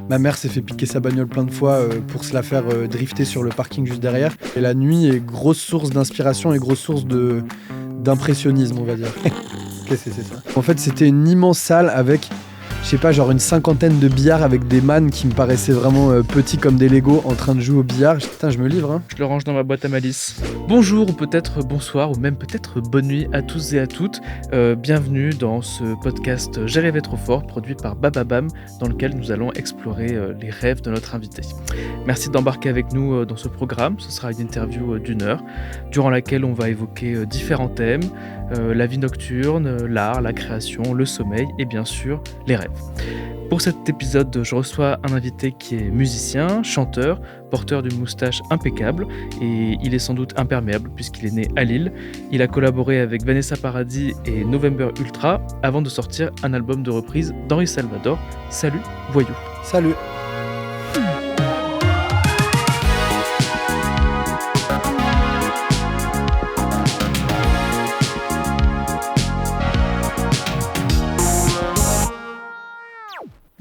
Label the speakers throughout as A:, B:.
A: Ma mère s'est fait piquer sa bagnole plein de fois pour se la faire drifter sur le parking juste derrière. Et la nuit est grosse source d'inspiration et grosse source d'impressionnisme, on va dire. Qu'est-ce que c'est ça ? En fait, c'était une immense salle avec, je sais pas, genre une cinquantaine de billards avec des man qui me paraissaient vraiment petits comme des Legos en train de jouer au billard. Putain, je me livre, hein.
B: Je le range dans ma boîte à malice. Bonjour ou peut-être bonsoir ou même peut-être bonne nuit à tous et à toutes. Bienvenue dans ce podcast J'ai rêvé trop fort produit par Bababam dans lequel nous allons explorer les rêves de notre invité. Merci d'embarquer avec nous dans ce programme. Ce sera une interview d'1 heure durant laquelle on va évoquer différents thèmes, la vie nocturne, l'art, la création, le sommeil et bien sûr les rêves. Pour cet épisode, je reçois un invité qui est musicien, chanteur, porteur d'une moustache impeccable et il est sans doute imperméable puisqu'il est né à Lille. Il a collaboré avec Vanessa Paradis et November Ultra avant de sortir un album de reprise d'Henri Salvador. Salut, Voyou.
A: Salut.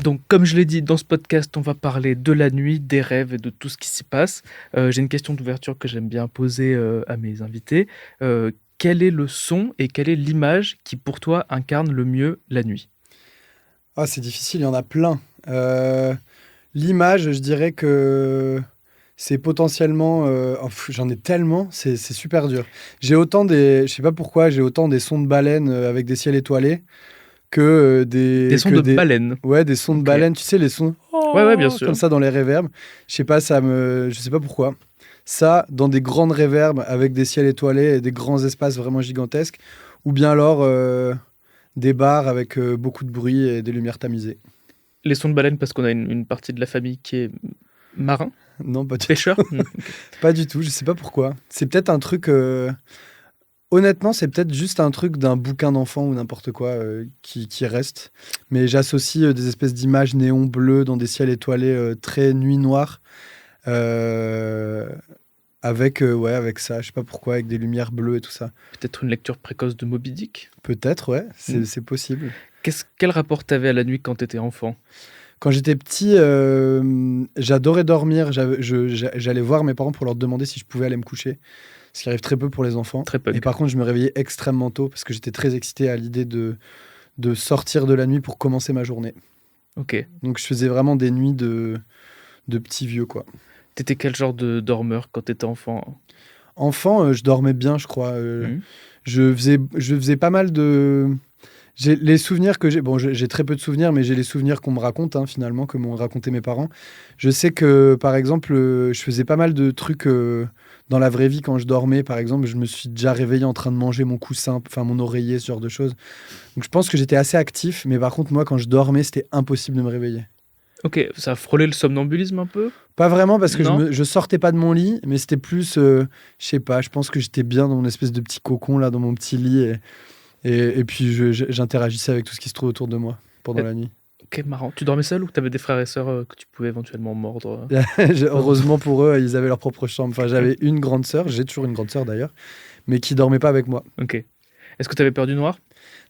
B: Donc, comme je l'ai dit, dans ce podcast, on va parler de la nuit, des rêves et de tout ce qui s'y passe. J'ai une question d'ouverture que j'aime bien poser à mes invités. Quel est le son et quelle est l'image qui, pour toi, incarne le mieux la nuit ?
A: Ah, c'est difficile, il y en a plein. L'image, je dirais que c'est potentiellement... j'en ai tellement, c'est super dur. Je sais pas pourquoi, j'ai autant des sons de baleines avec des ciels étoilés que
B: Des sons de baleines.
A: Ouais, des sons de baleines, tu sais, les sons
B: Ouais, bien sûr.
A: comme ça dans les réverbes. Je sais pas pourquoi. Ça, dans des grandes réverbes avec des ciels étoilés et des grands espaces vraiment gigantesques, ou bien alors des bars avec beaucoup de bruit et des lumières tamisées.
B: Les sons de baleines parce qu'on a une partie de la famille qui est marin,
A: Non, pas du
B: pêcheur.
A: Pas du tout, je sais pas pourquoi. C'est peut-être un truc... Honnêtement, c'est peut-être juste un truc d'un bouquin d'enfant ou n'importe quoi qui reste. Mais j'associe des espèces d'images néon bleues dans des ciels étoilés très nuit noire avec ça. Je sais pas pourquoi, avec des lumières bleues et tout ça.
B: Peut-être une lecture précoce de Moby Dick.
A: Peut-être, ouais, c'est possible.
B: Quel rapport t'avais à la nuit quand t'étais enfant ?
A: Quand j'étais petit, j'adorais dormir. J'allais voir mes parents pour leur demander si je pouvais aller me coucher. Ce qui arrive très peu pour les enfants.
B: Très peu.
A: Et par contre, je me réveillais extrêmement tôt parce que j'étais très excité à l'idée de sortir de la nuit pour commencer ma journée.
B: Ok.
A: Donc, je faisais vraiment des nuits de petits vieux, quoi.
B: T'étais quel genre de dormeur quand t'étais enfant ?
A: Enfant, je dormais bien, je crois. Je faisais pas mal de... Les souvenirs que j'ai... Bon, j'ai très peu de souvenirs, mais j'ai les souvenirs qu'on me raconte, finalement, que m'ont raconté mes parents. Je sais que, par exemple, je faisais pas mal de trucs... Dans la vraie vie, quand je dormais, par exemple, je me suis déjà réveillé en train de manger mon coussin, enfin mon oreiller, ce genre de choses. Donc je pense que j'étais assez actif, mais par contre, moi, quand je dormais, c'était impossible de me réveiller.
B: Ok, ça a frôlé le somnambulisme un peu ?
A: Pas vraiment, parce que
B: Non.
A: je sortais pas de mon lit, mais c'était plus, je sais pas, je pense que j'étais bien dans mon espèce de petit cocon, là, dans mon petit lit, et puis j'interagissais avec tout ce qui se trouve autour de moi pendant la nuit.
B: Ok, marrant. Tu dormais seul ou t'avais des frères et sœurs que tu pouvais éventuellement mordre ?
A: Heureusement pour eux, ils avaient leur propre chambre. Enfin, j'avais une grande sœur, j'ai toujours une grande sœur d'ailleurs, mais qui dormait pas avec moi.
B: Ok. Est-ce que t'avais peur du noir ?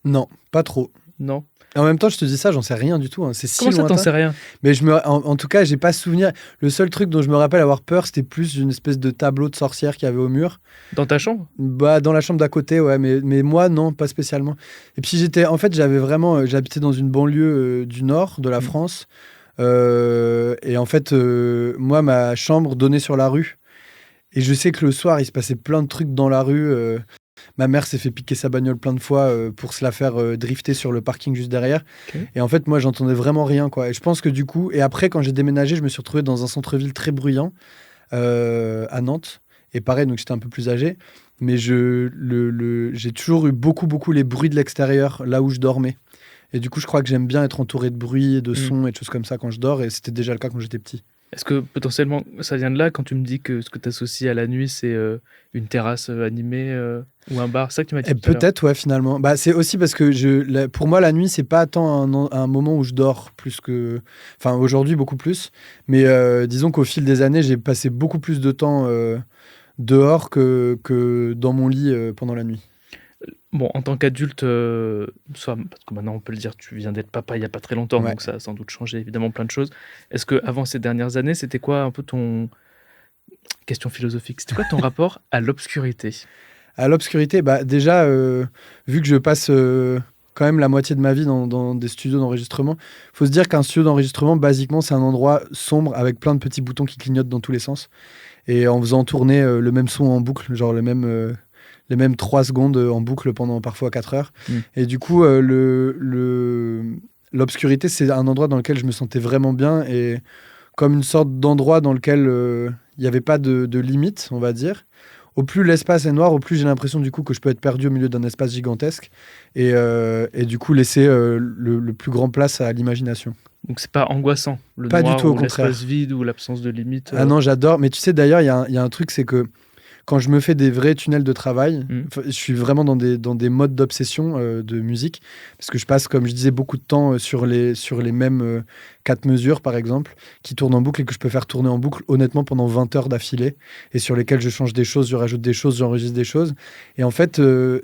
A: Non, pas trop.
B: Non.
A: En même temps, je te dis ça, j'en sais rien du tout. C'est si
B: Comment ça,
A: lointain.
B: t'en sais rien ?
A: Mais en tout cas, j'ai pas souvenir. Le seul truc dont je me rappelle avoir peur, c'était plus une espèce de tableau de sorcière qu'il y avait au mur.
B: Dans ta chambre ?
A: Bah, dans la chambre d'à côté, ouais. Mais moi, non, pas spécialement. Et puis j'habitais dans une banlieue du nord de la France. Et en fait, moi, ma chambre donnait sur la rue. Et je sais que le soir, il se passait plein de trucs dans la rue. Ma mère s'est fait piquer sa bagnole plein de fois pour se la faire drifter sur le parking juste derrière.
B: Okay.
A: Et en fait, moi, j'entendais vraiment rien, quoi. Et je pense que du coup... Et après, quand j'ai déménagé, je me suis retrouvé dans un centre-ville très bruyant à Nantes. Et pareil, donc j'étais un peu plus âgé. Mais j'ai toujours eu beaucoup les bruits de l'extérieur, là où je dormais. Et du coup, je crois que j'aime bien être entouré de bruit et de sons et de choses comme ça quand je dors. Et c'était déjà le cas quand j'étais petit.
B: Est-ce que potentiellement ça vient de là quand tu me dis que ce que tu associes à la nuit, c'est une terrasse animée ou un bar ? C'est ça que tu m'as dit.
A: Peut-être, ouais, finalement. Bah, c'est aussi parce que pour moi, la nuit, c'est pas tant un moment où je dors plus que. Enfin, aujourd'hui, beaucoup plus. Mais disons qu'au fil des années, j'ai passé beaucoup plus de temps dehors que dans mon lit pendant la nuit.
B: Bon, en tant qu'adulte, soit parce que maintenant on peut le dire, tu viens d'être papa il y a pas très longtemps,
A: Ouais.
B: donc ça a sans doute changé évidemment plein de choses. Est-ce qu'avant ces dernières années, c'était quoi un peu ton question philosophique, c'était quoi ton rapport à l'obscurité?
A: À l'obscurité, bah, déjà, vu que je passe, quand même la moitié de ma vie dans des studios d'enregistrement, faut se dire qu'un studio d'enregistrement, basiquement, c'est un endroit sombre avec plein de petits boutons qui clignotent dans tous les sens et en faisant tourner, le même son en boucle, genre les mêmes 3 secondes, en boucle pendant parfois 4 heures. Et du coup, l'obscurité, c'est un endroit dans lequel je me sentais vraiment bien et comme une sorte d'endroit dans lequel, il y avait pas de limite, on va dire. Au plus l'espace est noir, au plus j'ai l'impression du coup que je peux être perdu au milieu d'un espace gigantesque et du coup laisser, le plus grand place à l'imagination.
B: Donc c'est pas angoissant, le
A: Pas du
B: noir
A: tout, au
B: ou
A: contraire.
B: l'espace vide ou l'absence de limite,
A: Ah non, j'adore. Mais tu sais, d'ailleurs, il y a un truc, c'est que quand je me fais des vrais tunnels de travail, je suis vraiment dans des modes d'obsession, de musique. Parce que je passe, comme je disais, beaucoup de temps, sur les mêmes, 4 mesures, par exemple, qui tournent en boucle et que je peux faire tourner en boucle, honnêtement, pendant 20 heures d'affilée. Et sur lesquelles je change des choses, je rajoute des choses, j'enregistre des choses. Et en fait,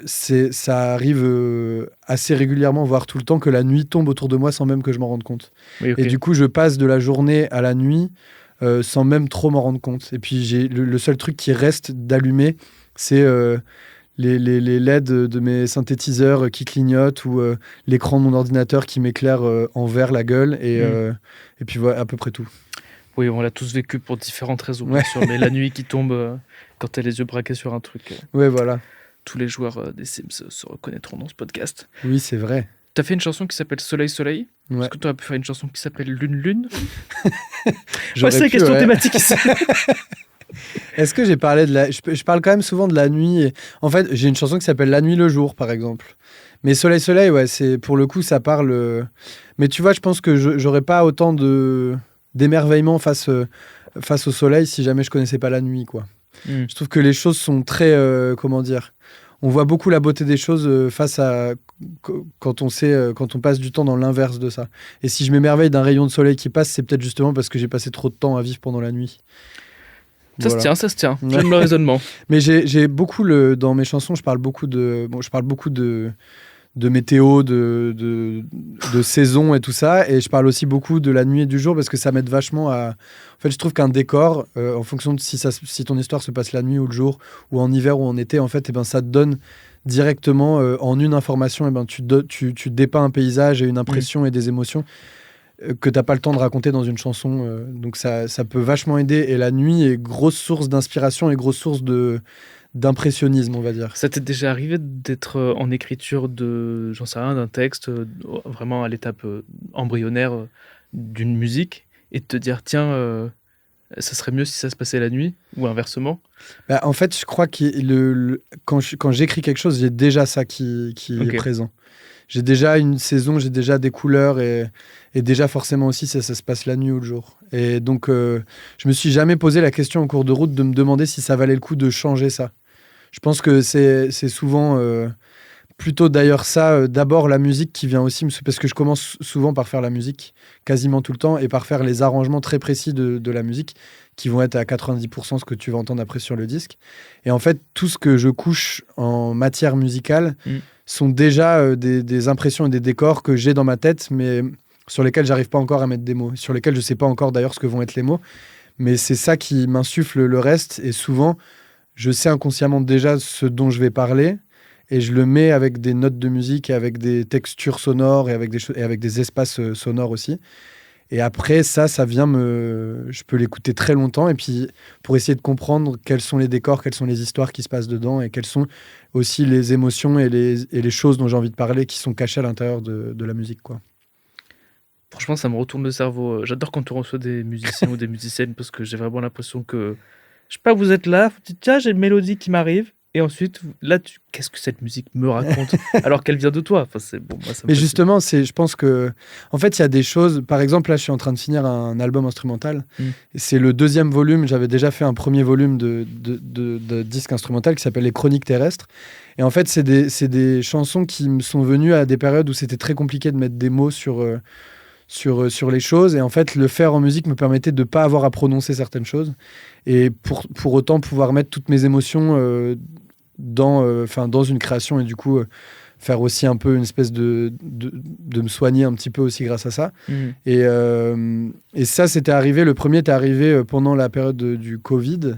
A: ça arrive, assez régulièrement, voire tout le temps, que la nuit tombe autour de moi sans même que je m'en rende compte.
B: Oui, OK.
A: Et du coup, je passe de la journée à la nuit sans même trop m'en rendre compte. Et puis, le seul truc qui reste d'allumé, c'est les LED de mes synthétiseurs qui clignotent ou l'écran de mon ordinateur qui m'éclaire en vert la gueule. Et puis, voilà, à peu près tout.
B: Oui, on l'a tous vécu pour différentes raisons,
A: Ouais.
B: bien sûr, mais la nuit qui tombe, quand tu as les yeux braqués sur un truc,
A: Ouais, voilà.
B: tous les joueurs, des Sims, se reconnaîtront dans ce podcast.
A: Oui, c'est vrai.
B: Tu as fait une chanson qui s'appelle Soleil Soleil.
A: Ouais.
B: Est-ce que tu aurais pu faire une chanson qui s'appelle Lune Lune?
A: J'aurais
B: C'est la
A: pu,
B: question
A: ouais.
B: thématique ici.
A: Est-ce que j'ai parlé de la... Je parle quand même souvent de la nuit. En fait, j'ai une chanson qui s'appelle La nuit, le jour, par exemple. Mais Soleil, Soleil, ouais, c'est... Pour le coup, ça parle... Mais tu vois, je pense que j'aurais pas autant d'émerveillement face au soleil si jamais je connaissais pas la nuit, quoi. Je trouve que les choses sont très... comment dire? On voit beaucoup la beauté des choses face à... Quand on passe du temps dans l'inverse de ça. Et si je m'émerveille d'un rayon de soleil qui passe, c'est peut-être justement parce que j'ai passé trop de temps à vivre pendant la nuit.
B: Ça
A: Voilà.
B: se tient. J'aime le raisonnement.
A: Mais j'ai beaucoup dans mes chansons, je parle beaucoup de météo, de saison et tout ça, et je parle aussi beaucoup de la nuit et du jour parce que ça m'aide vachement à. En fait, je trouve qu'un décor, en fonction de si ton histoire se passe la nuit ou le jour, ou en hiver ou en été, en fait, ça te donne directement en une information, tu dépeins un paysage et une impression et des émotions que t'as pas le temps de raconter dans une chanson. Donc ça peut vachement aider. Et la nuit est grosse source d'inspiration et grosse source d'impressionnisme, on va dire.
B: Ça t'est déjà arrivé d'être en écriture de, j'en sais rien, d'un texte, vraiment à l'étape embryonnaire d'une musique, et de te dire, tiens, ça serait mieux si ça se passait la nuit, ou inversement?
A: Bah, en fait, je crois que quand j'écris quelque chose, j'ai déjà ça qui est présent. J'ai déjà une saison, j'ai déjà des couleurs et déjà forcément aussi ça se passe la nuit ou le jour. Et donc je me suis jamais posé la question en cours de route de me demander si ça valait le coup de changer ça. Je pense que c'est souvent plutôt d'ailleurs ça, d'abord la musique qui vient aussi, parce que je commence souvent par faire la musique, quasiment tout le temps, et par faire les arrangements très précis de la musique, qui vont être à 90% ce que tu vas entendre après sur le disque. Et en fait, tout ce que je couche en matière musicale sont déjà des impressions et des décors que j'ai dans ma tête, mais sur lesquels j'arrive pas encore à mettre des mots, sur lesquels je sais pas encore d'ailleurs ce que vont être les mots. Mais c'est ça qui m'insuffle le reste, et souvent, je sais inconsciemment déjà ce dont je vais parler, et je le mets avec des notes de musique, et avec des textures sonores, et avec des espaces sonores aussi. Et après, ça vient je peux l'écouter très longtemps, et puis pour essayer de comprendre quels sont les décors, quelles sont les histoires qui se passent dedans, et quelles sont aussi les émotions et les choses dont j'ai envie de parler qui sont cachées à l'intérieur de la musique, quoi.
B: Franchement, ça me retourne le cerveau. J'adore quand on reçoit des musiciens ou des musiciennes, parce que j'ai vraiment l'impression que, je sais pas, vous êtes là, vous dites, tiens, j'ai une mélodie qui m'arrive, et ensuite, là, qu'est-ce que cette musique me raconte alors qu'elle vient de toi? Enfin, c'est bon, moi, ça me
A: Mais
B: fascine.
A: justement, je pense que, en fait, il y a des choses. Par exemple, là, je suis en train de finir un album instrumental. Et c'est le 2e volume. J'avais déjà fait un premier volume de disque instrumental qui s'appelle Les Chroniques terrestres. Et en fait, c'est des chansons qui me sont venues à des périodes où c'était très compliqué de mettre des mots sur les choses. Et en fait, le faire en musique me permettait de ne pas avoir à prononcer certaines choses. Et pour autant pouvoir mettre toutes mes émotions dans une création et du coup faire aussi un peu une espèce de me soigner un petit peu aussi grâce à ça. Et ça, le premier était arrivé pendant la période du Covid,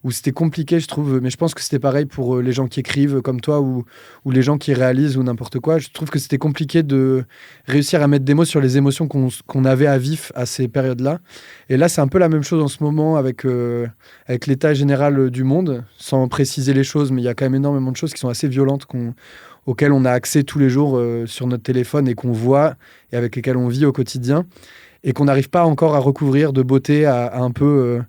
A: où c'était compliqué, je trouve, mais je pense que c'était pareil pour les gens qui écrivent comme toi ou les gens qui réalisent ou n'importe quoi. Je trouve que c'était compliqué de réussir à mettre des mots sur les émotions qu'on avait à vif à ces périodes-là. Et là, c'est un peu la même chose en ce moment avec l'état général du monde, sans préciser les choses, mais il y a quand même énormément de choses qui sont assez violentes auxquelles on a accès tous les jours sur notre téléphone et qu'on voit et avec lesquelles on vit au quotidien. Et qu'on n'arrive pas encore à recouvrir de beauté, à un peu,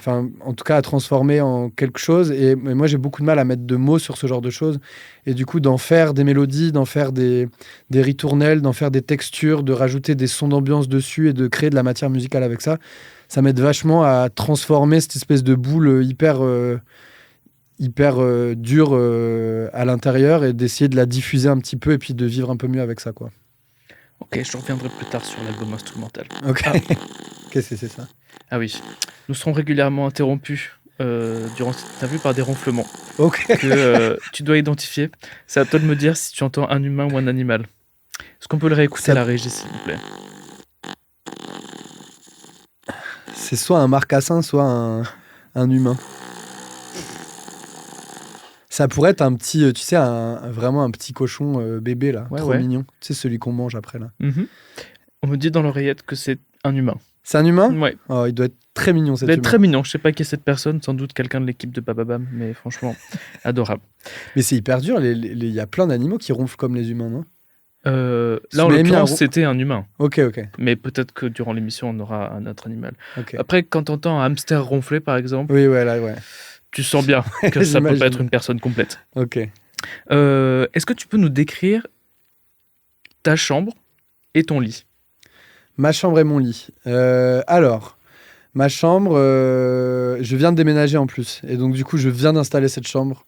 A: en tout cas à transformer en quelque chose. Et moi, j'ai beaucoup de mal à mettre de mots sur ce genre de choses. Et du coup, d'en faire des mélodies, d'en faire des ritournelles, d'en faire des textures, de rajouter des sons d'ambiance dessus et de créer de la matière musicale avec ça, ça m'aide vachement à transformer cette espèce de boule hyper dure à l'intérieur et d'essayer de la diffuser un petit peu et puis de vivre un peu mieux avec ça, quoi.
B: Ok, je reviendrai plus tard sur l'album instrumental.
A: Ok. Qu'est-ce que c'est ça ?
B: Ah oui, nous serons régulièrement interrompus durant cette interview par des ronflements que tu dois identifier. C'est à toi de me dire si tu entends un humain ou un animal. Est-ce qu'on peut le réécouter à la régie, s'il vous plaît ?
A: C'est soit un marcassin, soit un humain. Ça pourrait être un petit, tu sais, vraiment un petit cochon bébé, là, trop mignon. Tu sais, celui qu'on mange après, là.
B: On me dit dans l'oreillette que c'est un humain.
A: C'est un humain ?
B: Ouais.
A: Oh, il doit être très mignon, cet humain.
B: Il doit être très mignon. Je sais pas qui est cette personne, sans doute quelqu'un de l'équipe de Bababam, mais franchement, adorable.
A: Mais c'est hyper dur, il y a plein d'animaux qui ronflent comme les humains, non ?
B: Là, en l'occurrence, c'était un humain.
A: Ok.
B: Mais peut-être que durant l'émission, on aura un autre animal.
A: Okay.
B: Après, quand t'entends un hamster ronfler, par exemple...
A: Oui, là.
B: Tu sens bien que ça peut pas être une personne complète.
A: Ok.
B: Est-ce que tu peux nous décrire ta chambre et ton lit ?
A: Ma chambre et mon lit. Alors, ma chambre, je viens de déménager en plus. Et donc, du coup, je viens d'installer cette chambre.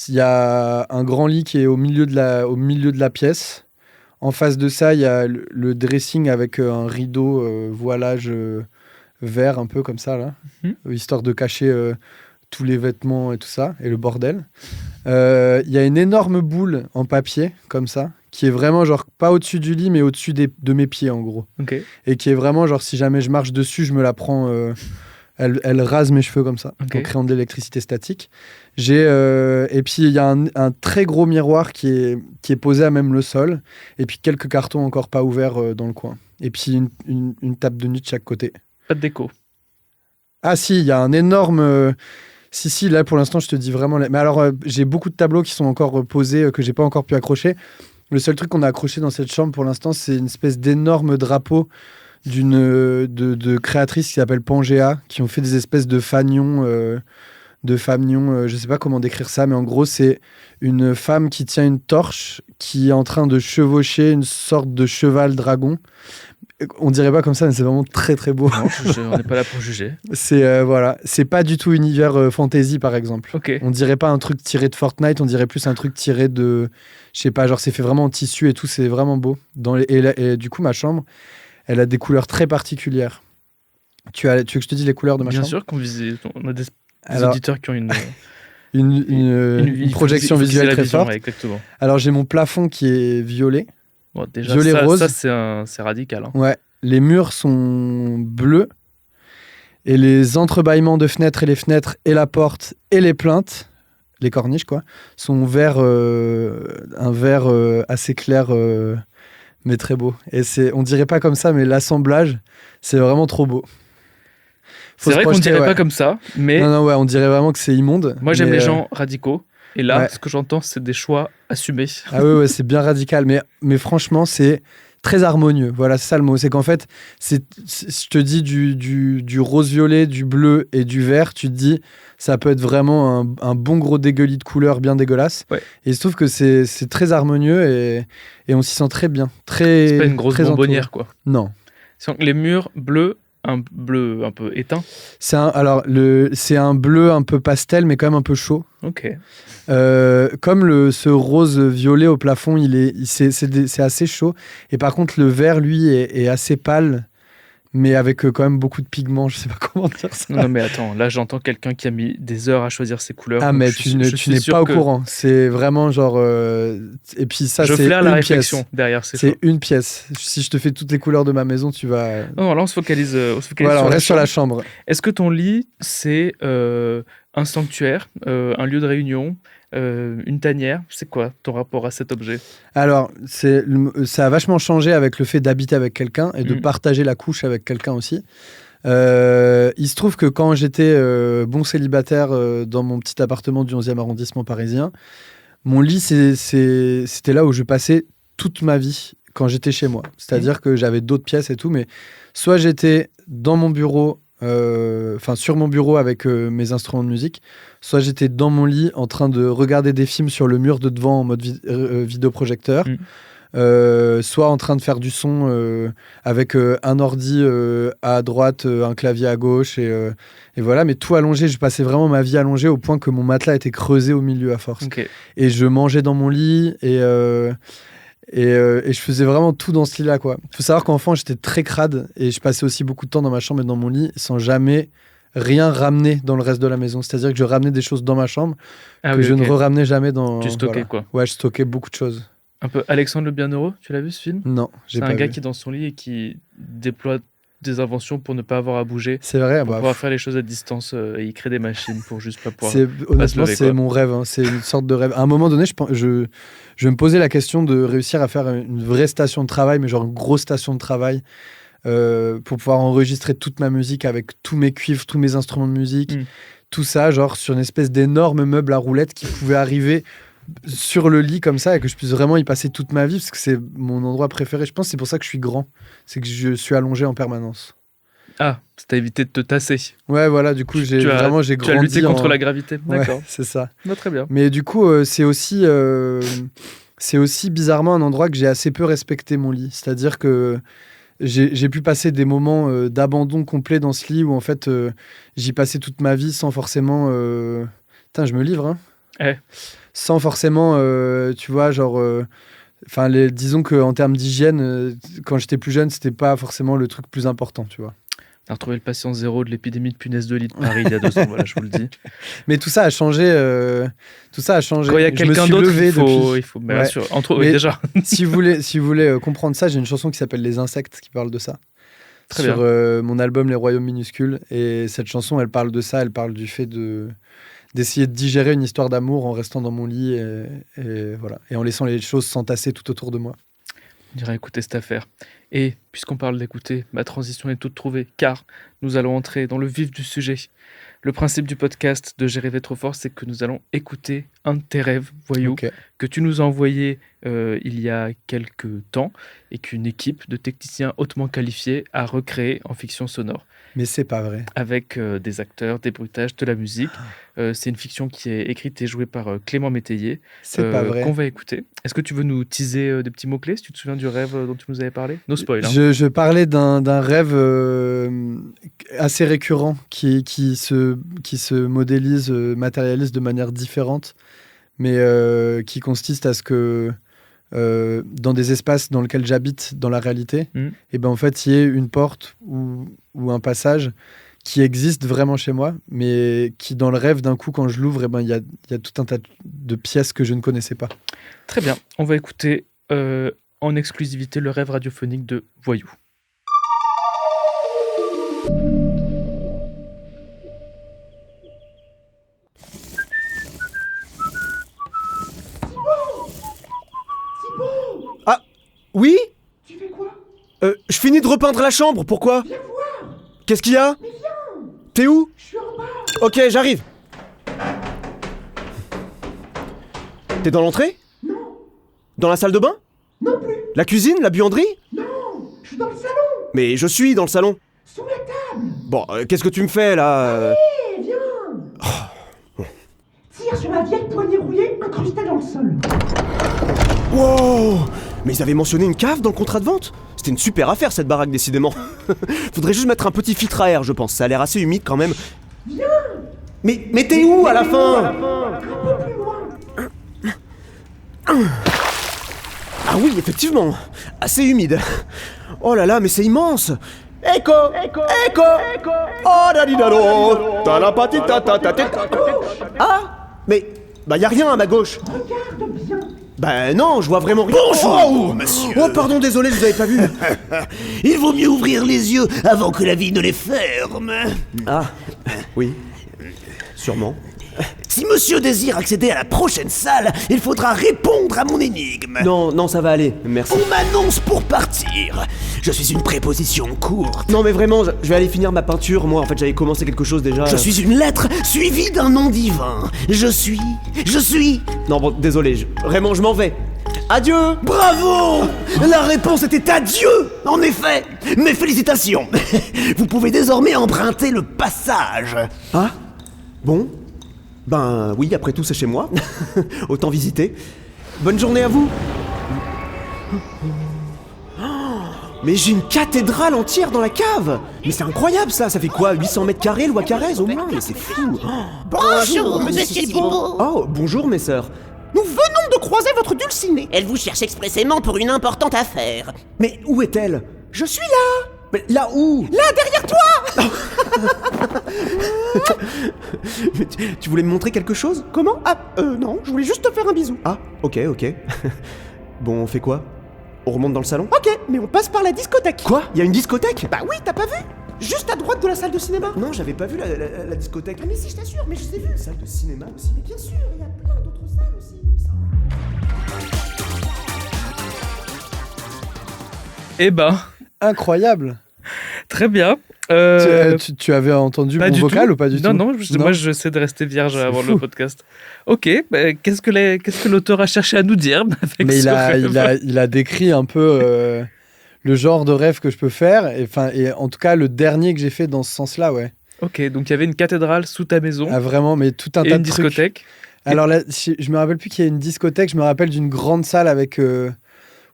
A: Il y a un grand lit qui est au milieu de la pièce. En face de ça, il y a le dressing avec un rideau voilage vert, un peu comme ça, là, histoire de cacher... tous les vêtements et tout ça, et le bordel. Il y a une énorme boule en papier, comme ça, qui est vraiment, genre, pas au-dessus du lit, mais au-dessus de mes pieds, en gros.
B: Okay.
A: Et qui est vraiment, genre, si jamais je marche dessus, je me la prends... elle rase mes cheveux comme ça, en créant de l'électricité statique. Et puis, il y a un très gros miroir qui est posé à même le sol, et puis quelques cartons encore pas ouverts dans le coin. Et puis, une table de nuit de chaque côté.
B: Pas de déco.
A: Ah si, il y a un énorme... Si, là, pour l'instant, je te dis vraiment... Mais alors, j'ai beaucoup de tableaux qui sont encore posés, que j'ai pas encore pu accrocher. Le seul truc qu'on a accroché dans cette chambre, pour l'instant, c'est une espèce d'énorme drapeau de créatrices qui s'appelle Pangea, qui ont fait des espèces de fanions, je sais pas comment décrire ça, mais en gros, c'est une femme qui tient une torche, qui est en train de chevaucher une sorte de cheval dragon. On dirait pas comme ça, mais c'est vraiment très très beau.
B: Non, on n'est pas là pour juger.
A: C'est pas du tout univers fantasy par exemple.
B: Okay.
A: On dirait pas un truc tiré de Fortnite, on dirait plus un truc tiré de, je sais pas, genre c'est fait vraiment en tissu et tout, c'est vraiment beau. Et du coup ma chambre, elle a des couleurs très particulières. Tu veux que je te dise les couleurs de ma chambre ?
B: Bien sûr qu'on visite. On a des auditeurs qui ont
A: une projection visuelle très forte.
B: Ouais, exactement.
A: Alors j'ai mon plafond qui est violet.
B: Bon, déjà,
A: violet rose.
B: Ça, c'est radical. Hein.
A: Ouais. Les murs sont bleus. Et les entrebâillements de fenêtres et les fenêtres et la porte et les plinthes, les corniches quoi, sont vert, un vert assez clair, mais très beau. Et on dirait pas comme ça, mais l'assemblage, c'est vraiment trop beau.
B: C'est vrai qu'on dirait pas comme ça, mais...
A: Non, on dirait vraiment que c'est immonde.
B: Moi, j'aime les gens radicaux. Et là, ce que j'entends, c'est des choix assumés.
A: Ah ouais, c'est bien radical. Mais franchement, c'est très harmonieux. Voilà, c'est ça le mot. C'est qu'en fait, je te dis du rose-violet, du bleu et du vert, tu te dis, ça peut être vraiment un bon gros dégueulis de couleurs bien dégueulasse. Ouais. Et il se trouve que c'est très harmonieux et on s'y sent très bien. C'est
B: pas une grosse bonbonnière, quoi.
A: Non.
B: Les murs bleus, un bleu un peu éteint.
A: C'est un bleu un peu pastel, mais quand même un peu chaud.
B: Ok.
A: Comme ce rose violet au plafond, c'est assez chaud. Et par contre, le vert, lui, est assez pâle, mais avec quand même beaucoup de pigments, je sais pas comment dire ça.
B: Non, mais attends, là j'entends quelqu'un qui a mis des heures à choisir ses couleurs.
A: Ah, mais tu n'es pas au courant. C'est vraiment genre. Et puis ça,
B: je
A: c'est
B: flaire la
A: une
B: réflexion
A: pièce.
B: derrière.
A: C'est une pièce. Si je te fais toutes les couleurs de ma maison, tu vas.
B: Non, là on se focalise.
A: Voilà, on reste sur la chambre.
B: Est-ce que ton lit, c'est un sanctuaire, un lieu de réunion, une tanière? C'est quoi ton rapport à cet objet?
A: Alors, ça a vachement changé avec le fait d'habiter avec quelqu'un et de partager la couche avec quelqu'un aussi. Il se trouve que quand j'étais bon célibataire dans mon petit appartement du 11e arrondissement parisien, mon lit, c'était là où je passais toute ma vie quand j'étais chez moi. C'est-à-dire que j'avais d'autres pièces et tout, mais soit j'étais dans mon bureau, sur mon bureau avec mes instruments de musique, soit j'étais dans mon lit en train de regarder des films sur le mur de devant en mode vidéoprojecteur. Soit en train de faire du son avec un ordi à droite, un clavier à gauche et voilà, mais tout allongé. Je passais vraiment ma vie allongée au point que mon matelas était creusé au milieu à force. Et je mangeais dans mon lit et je faisais vraiment tout dans ce lit-là, quoi. Faut savoir qu'enfant, j'étais très crade et je passais aussi beaucoup de temps dans ma chambre et dans mon lit sans jamais rien ramener dans le reste de la maison. C'est-à-dire que je ramenais des choses dans ma chambre je ne ramenais jamais dans...
B: Tu stockais quoi?
A: Ouais, je stockais beaucoup de choses.
B: Un peu Alexandre le Bienheureux, tu l'as vu ce film?
A: Non,
B: j'ai pas vu. C'est un gars qui est dans son lit et qui déploie des inventions pour ne pas avoir à bouger.
A: C'est vrai,
B: pour pouvoir faire les choses à distance et il crée des machines pour juste pas pouvoir.
A: Honnêtement, c'est mon rêve. Hein. C'est une sorte de rêve. À un moment donné, je me posais la question de réussir à faire une vraie station de travail, mais genre une grosse station de travail, pour pouvoir enregistrer toute ma musique avec tous mes cuivres, tous mes instruments de musique, tout ça, genre sur une espèce d'énorme meuble à roulettes qui pouvait arriver sur le lit comme ça et que je puisse vraiment y passer toute ma vie parce que c'est mon endroit préféré. Je pense que c'est pour ça que je suis grand. C'est que je suis allongé en permanence.
B: Ah, ça t'a évité de te tasser.
A: Ouais, voilà, du coup, j'ai grandi.
B: Tu as lutté contre la gravité. D'accord.
A: Ouais, c'est ça.
B: Bah, très bien.
A: Mais du coup, c'est aussi bizarrement un endroit que j'ai assez peu respecté, mon lit. C'est-à-dire que j'ai pu passer des moments d'abandon complet dans ce lit où en fait, j'y passais toute ma vie sans forcément... Putain, je me livre, hein. Sans forcément, tu vois, genre... disons qu'en termes d'hygiène, quand j'étais plus jeune, c'était pas forcément le truc plus important, tu vois.
B: On a retrouvé le patient zéro de l'épidémie de punaises de lit de Paris il y a 2 ans, voilà, je vous le dis.
A: Mais tout ça a changé. Quand
B: il y a quelqu'un d'autre, il faut bien sûr. Déjà.
A: si vous voulez comprendre ça, j'ai une chanson qui s'appelle Les Insectes qui parle de ça.
B: Très
A: sur
B: bien.
A: Mon album Les Royaumes Minuscules. Et cette chanson, elle parle de ça. Elle parle du fait d'essayer de digérer une histoire d'amour en restant dans mon lit et voilà, et en laissant les choses s'entasser tout autour de moi.
B: On ira écouter cette affaire. Et puisqu'on parle d'écouter, ma transition est toute trouvée, car nous allons entrer dans le vif du sujet. Le principe du podcast de J'ai rêvé trop fort, c'est que nous allons écouter un de tes rêves, Voyou, que tu nous as envoyé il y a quelques temps et qu'une équipe de techniciens hautement qualifiés a recréé en fiction sonore.
A: Mais c'est pas vrai.
B: Avec des acteurs, des bruitages, de la musique. C'est une fiction qui est écrite et jouée par Clément Métayer.
A: C'est pas vrai.
B: Qu'on va écouter. Est-ce que tu veux nous teaser des petits mots-clés, si tu te souviens du rêve dont tu nous avais parlé? No spoil. Hein.
A: Je parlais d'un rêve assez récurrent qui se modélise, matérialise de manière différente, mais qui consiste à ce que dans des espaces dans lesquels j'habite dans la réalité, et ben en fait il y ait une porte ou un passage qui existe vraiment chez moi, mais qui dans le rêve d'un coup quand je l'ouvre, et ben il y a tout un tas de pièces que je ne connaissais pas.
B: Très bien, on va écouter en exclusivité le rêve radiophonique de Voyou.
C: Ah, oui?
D: Tu fais quoi?
C: Je finis de repeindre la chambre, pourquoi?
D: Viens voir.
C: Qu'est-ce qu'il y a?
D: Mais viens.
C: T'es où?
D: Je suis en bas.
C: Ok, j'arrive. T'es dans l'entrée?
D: Non.
C: Dans la salle de bain?
D: Non plus.
C: La cuisine? La buanderie?
D: Non. Je suis dans le salon.
C: Mais je suis dans le salon.
D: Sous la table.
C: Bon, qu'est-ce que tu me fais, là?
D: Allez, viens. Tire sur la vieille poignée rouillée incrustée dans le sol.
C: Wow! Mais ils avaient mentionné une cave dans le contrat de vente? C'était une super affaire, cette baraque, décidément. Faudrait juste mettre un petit filtre à air, je pense. Ça a l'air assez humide, quand même.
D: Viens.
C: Mais t'es où, à la fin?
D: Un peu plus loin.
C: Ah oui, effectivement. Assez humide. Oh là là, mais c'est immense. Écho. Oh da di da do. Ta la pati ta ta ta ta. Ah, mais y a rien à ma gauche.
D: Regarde bien.
C: Non, je vois vraiment rien.
E: Bonjour, monsieur.
C: Oh pardon, désolé, je vous avais pas vu.
E: Il vaut mieux ouvrir les yeux avant que la vie ne les ferme.
C: Ah, oui, sûrement.
E: Si monsieur désire accéder à la prochaine salle, il faudra répondre à mon énigme.
C: Non, ça va aller, merci.
E: On m'annonce pour partir. Je suis une préposition courte.
C: Non mais vraiment, je vais aller finir ma peinture. Moi, en fait, j'avais commencé quelque chose déjà.
E: Je suis une lettre suivie d'un nom divin. Je suis...
C: Non bon, désolé, vraiment, je m'en vais. Adieu.
E: Bravo! La réponse était adieu, en effet. Mes félicitations. Vous pouvez désormais emprunter le passage.
C: Ah, bon. Oui, après tout, c'est chez moi. Autant visiter. Bonne journée à vous. Mais j'ai une cathédrale entière dans la cave. Mais c'est incroyable ça fait quoi, 800 mètres carrés, loi Carrez au moins? Mais c'est fou.
F: Bonjour, monsieur Thibault.
C: Oh, bonjour mes sœurs.
D: Nous venons de croiser votre Dulcinée.
F: Elle vous cherche expressément pour une importante affaire.
C: Mais où est-elle?
D: Je suis là.
C: Mais là où?
D: Là, derrière toi.
C: Mais tu voulais me montrer quelque chose?
D: Comment? Non, je voulais juste te faire un bisou.
C: Ah, ok. Bon, on fait quoi? On remonte dans le salon?
D: Ok, mais on passe par la discothèque.
C: Quoi? Il y a une discothèque?
D: Bah oui, t'as pas vu? Juste à droite de la salle de cinéma.
C: Non, j'avais pas vu la discothèque.
D: Mais si, je t'assure, mais je les ai vus.
C: Salle de cinéma aussi?
D: Mais bien sûr, il y a plein d'autres salles aussi.
B: Eh ben,
A: Incroyable.
B: très bien.
A: Tu avais entendu
B: Pas
A: mon
B: du
A: vocal
B: tout.
A: ou pas du tout?
B: Non, moi j'essaie de rester vierge
A: C'est
B: avant
A: fou.
B: le podcast. Ok, qu'est-ce que l'auteur a cherché à nous dire avec
A: Mais
B: ce rêve
A: il a décrit un peu le genre de rêve que je peux faire. Et en tout cas, le dernier que j'ai fait dans ce sens-là, ouais.
B: Ok, donc il y avait une cathédrale sous ta maison
A: Ah, vraiment, mais tout un
B: et
A: tas
B: une
A: de trucs.
B: discothèque.
A: Alors là, je me rappelle plus qu'il y a une discothèque, je me rappelle d'une grande salle avec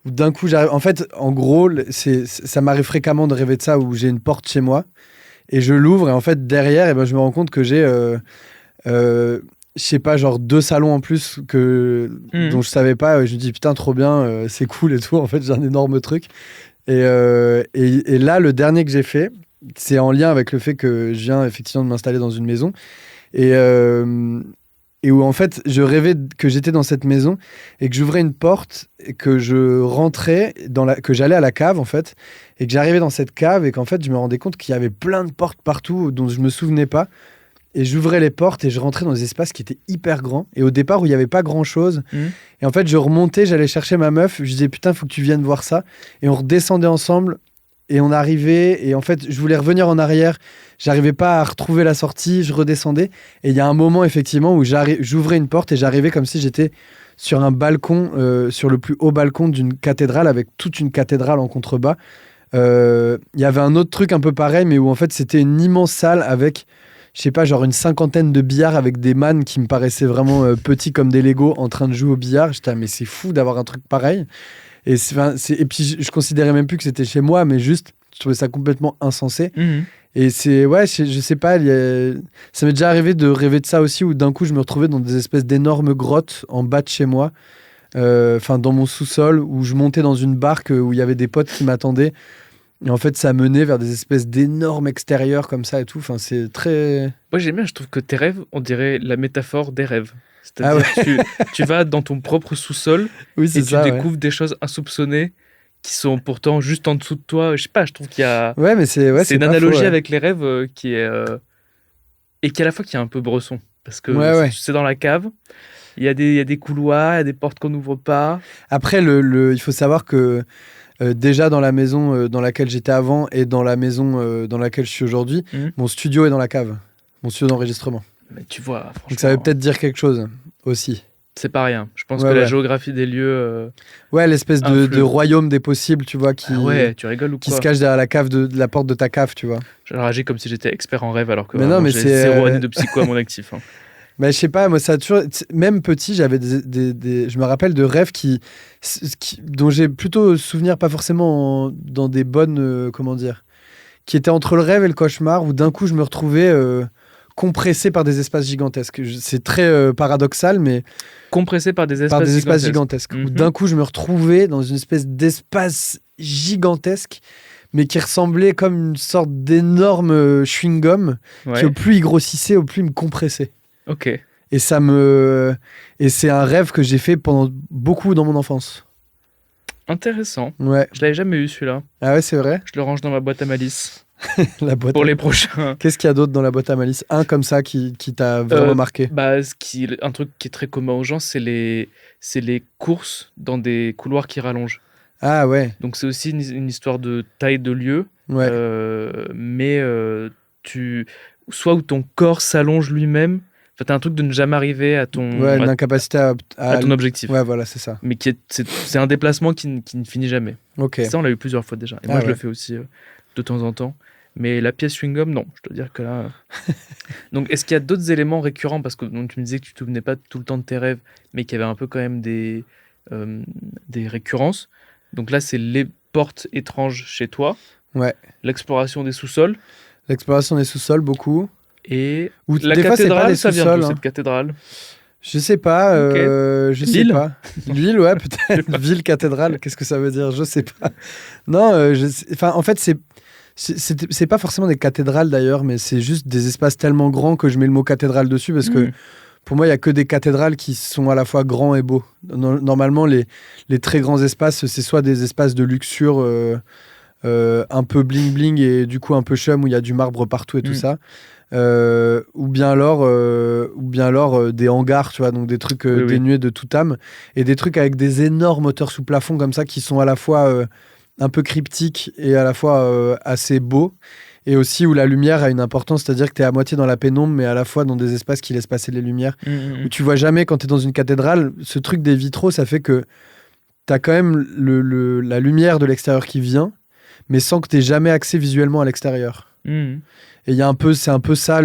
A: où d'un coup j'arrive. En fait, en gros, ça m'arrive fréquemment de rêver de ça où j'ai une porte chez moi et je l'ouvre et en fait derrière, je me rends compte que j'ai, je sais pas, genre 2 salons en plus dont je savais pas. Je me dis putain trop bien, c'est cool et tout. En fait, j'ai un énorme truc. Et là, le dernier que j'ai fait, c'est en lien avec le fait que je viens effectivement de m'installer dans une maison et où en fait je rêvais que j'étais dans cette maison et que j'ouvrais une porte et que je rentrais que j'allais à la cave en fait et que j'arrivais dans cette cave et qu'en fait je me rendais compte qu'il y avait plein de portes partout dont je me souvenais pas et j'ouvrais les portes et je rentrais dans des espaces qui étaient hyper grands et au départ où il y avait pas grand chose et en fait je remontais, j'allais chercher ma meuf, je disais putain faut que tu viennes voir ça et on redescendait ensemble. Et on arrivait, et en fait, je voulais revenir en arrière. J'arrivais pas à retrouver la sortie, je redescendais. Et il y a un moment, effectivement, où j'ouvrais une porte et j'arrivais comme si j'étais sur un balcon, sur le plus haut balcon d'une cathédrale, avec toute une cathédrale en contrebas. Il y avait un autre truc un peu pareil, mais où en fait, c'était une immense salle avec, je sais pas, genre une 50aine de billards avec des mannes qui me paraissaient vraiment petits comme des Legos en train de jouer au billard. J'étais, mais c'est fou d'avoir un truc pareil. Et puis je considérais même plus que c'était chez moi, mais juste, je trouvais ça complètement insensé. Et je sais pas, ça m'est déjà arrivé de rêver de ça aussi, où d'un coup je me retrouvais dans des espèces d'énormes grottes en bas de chez moi, dans mon sous-sol, où je montais dans une barque où il y avait des potes qui m'attendaient. Et en fait, ça menait vers des espèces d'énormes extérieurs comme ça et tout. Enfin, c'est très...
B: Moi j'aime bien, je trouve que tes rêves, on dirait la métaphore des rêves. C'est-à-dire tu vas dans ton propre sous-sol
A: oui,
B: et tu découvres des choses insoupçonnées qui sont pourtant juste en dessous de toi. Je sais pas, je trouve qu'il y a...
A: Ouais, mais c'est
B: une analogie avec les rêves qui est... et qui à la fois qui est un peu bresson. Parce que c'est dans la cave, il y a des couloirs, il y a des portes qu'on n'ouvre pas.
A: Après, il faut savoir que déjà dans la maison dans laquelle j'étais avant et dans la maison dans laquelle je suis aujourd'hui, mon studio est dans la cave. Mon studio d'enregistrement.
B: Mais tu vois, franchement...
A: Donc ça veut peut-être dire quelque chose aussi.
B: C'est pas rien. Je pense que la géographie des lieux...
A: ouais, l'espèce de royaume des possibles, tu vois, qui...
B: Ah ouais, tu rigoles ou quoi?
A: Qui se cache derrière la cave de la porte de ta cave, tu vois.
B: Je réagis comme si j'étais expert en rêve alors que
A: j'ai
B: 0 année de psycho à mon actif. Hein.
A: Mais je sais pas, moi ça a toujours... Même petit, j'avais je me rappelle de rêves dont j'ai plutôt souvenir, pas forcément dans des bonnes... comment dire, qui étaient entre le rêve et le cauchemar, où d'un coup je me retrouvais... compressé par des espaces gigantesques. C'est très paradoxal, mais...
B: Compressé par des espaces
A: gigantesques. Où d'un coup, je me retrouvais dans une espèce d'espace gigantesque, mais qui ressemblait comme une sorte d'énorme chewing-gum
B: Ouais.
A: qui, au plus il grossissait, au plus il me compressait.
B: Ok.
A: Et c'est un rêve que j'ai fait pendant beaucoup dans mon enfance.
B: Intéressant.
A: Ouais.
B: Je l'avais jamais eu celui-là.
A: Ah ouais, c'est vrai.
B: Je le range dans ma boîte à malice
A: La boîte.
B: pour les prochains.
A: Qu'est-ce qu'il y a d'autre dans la boîte à malice? Un comme ça qui t'a vraiment marqué.
B: Bah, un truc qui est très commun aux gens, c'est les courses dans des couloirs qui rallongent.
A: Ah ouais.
B: Donc c'est aussi une histoire de taille de lieu,
A: Ouais.
B: mais soit où ton corps s'allonge lui-même. Enfin, t'as un truc de ne jamais arriver à ton
A: Ouais, une incapacité
B: à ton objectif.
A: Ouais, voilà, c'est ça.
B: Mais c'est un déplacement qui ne finit jamais.
A: Ok.
B: Ça, on l'a eu plusieurs fois déjà. Et
A: Ah
B: moi, je le
A: ouais.
B: fais aussi de temps en temps. Mais la pièce chewing-gum, non. Je dois dire que là... Donc, est-ce qu'il y a d'autres éléments récurrents? Parce que donc, tu me disais que tu ne te souvenais pas tout le temps de tes rêves, mais qu'il y avait un peu quand même des récurrences. Donc là, c'est les portes étranges chez toi.
A: Ouais.
B: L'exploration des sous-sols.
A: L'exploration des sous-sols, beaucoup.
B: Et
A: Ou
B: la
A: des fois, c'est pas
B: cathédrale,
A: des
B: ça vient
A: sous-sols,
B: d'où,
A: hein.
B: cette cathédrale?
A: Je sais pas. Je sais
B: Lille
A: pas. Lille, ouais, peut-être. Ville, cathédrale, qu'est-ce que ça veut dire? Je sais pas. Non, enfin, en fait, c'est pas forcément des cathédrales d'ailleurs, mais c'est juste des espaces tellement grands que je mets le mot cathédrale dessus parce que pour moi, il y a que des cathédrales qui sont à la fois grands et beaux. Normalement, les très grands espaces, c'est soit des espaces de luxure un peu bling-bling et du coup un peu chum où il y a du marbre partout et tout ça. Ou bien alors des hangars, tu vois, donc des trucs dénués de toute âme et des trucs avec des énormes hauteurs sous plafond comme ça qui sont à la fois un peu cryptiques et à la fois assez beaux et aussi où la lumière a une importance, c'est-à-dire que tu es à moitié dans la pénombre mais à la fois dans des espaces qui laissent passer les lumières où tu vois jamais quand tu es dans une cathédrale. Ce truc des vitraux, ça fait que tu as quand même la lumière de l'extérieur qui vient mais sans que tu aies jamais accès visuellement à l'extérieur. Et c'est un peu ça,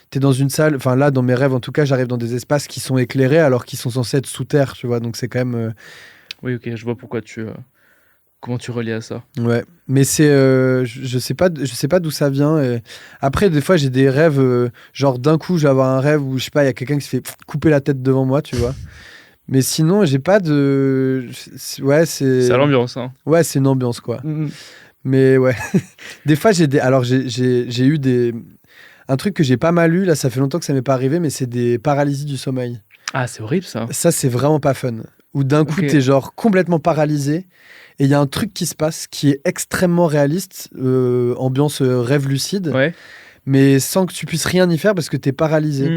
A: t'es dans une salle, enfin là, dans mes rêves, en tout cas, j'arrive dans des espaces qui sont éclairés alors qu'ils sont censés être sous terre, tu vois, donc c'est quand même...
B: Oui, ok, je vois comment tu relis à ça.
A: Ouais, mais c'est... je sais pas d'où ça vient. Et... Après, des fois, j'ai des rêves, genre d'un coup, je vais avoir un rêve où, je sais pas, il y a quelqu'un qui se fait couper la tête devant moi, tu vois. Mais sinon, j'ai pas de... Ouais, c'est...
B: C'est à l'ambiance, hein.
A: Ouais, c'est une ambiance, quoi. Mais ouais, des fois j'ai eu un truc que j'ai pas mal eu, là ça fait longtemps que ça m'est pas arrivé, mais c'est des paralysies du sommeil.
B: Ah, c'est horrible ça.
A: Ça c'est vraiment pas fun. Où d'un coup t'es genre complètement paralysé et il y a un truc qui se passe qui est extrêmement réaliste, ambiance rêve lucide, mais sans que tu puisses rien y faire parce que t'es paralysé.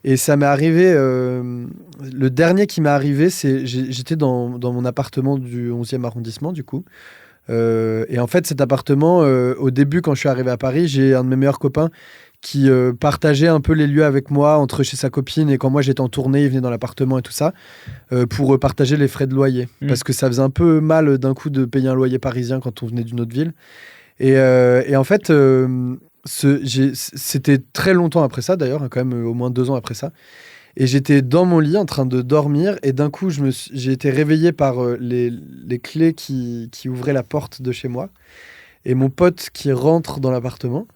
A: Et ça m'est arrivé, le dernier qui m'est arrivé, j'étais dans mon appartement du 11e arrondissement du coup. Et en fait, cet appartement, au début, quand je suis arrivé à Paris, j'ai un de mes meilleurs copains qui partageait un peu les lieux avec moi entre chez sa copine et quand moi j'étais en tournée, il venait dans l'appartement et tout ça pour partager les frais de loyer. Parce que ça faisait un peu mal d'un coup de payer un loyer parisien quand on venait d'une autre ville. Et en fait, c'était très longtemps après ça d'ailleurs, quand même au moins 2 ans après ça. Et j'étais dans mon lit en train de dormir et d'un coup, j'ai été réveillé par les clés qui ouvraient la porte de chez moi. Et mon pote qui rentre dans l'appartement,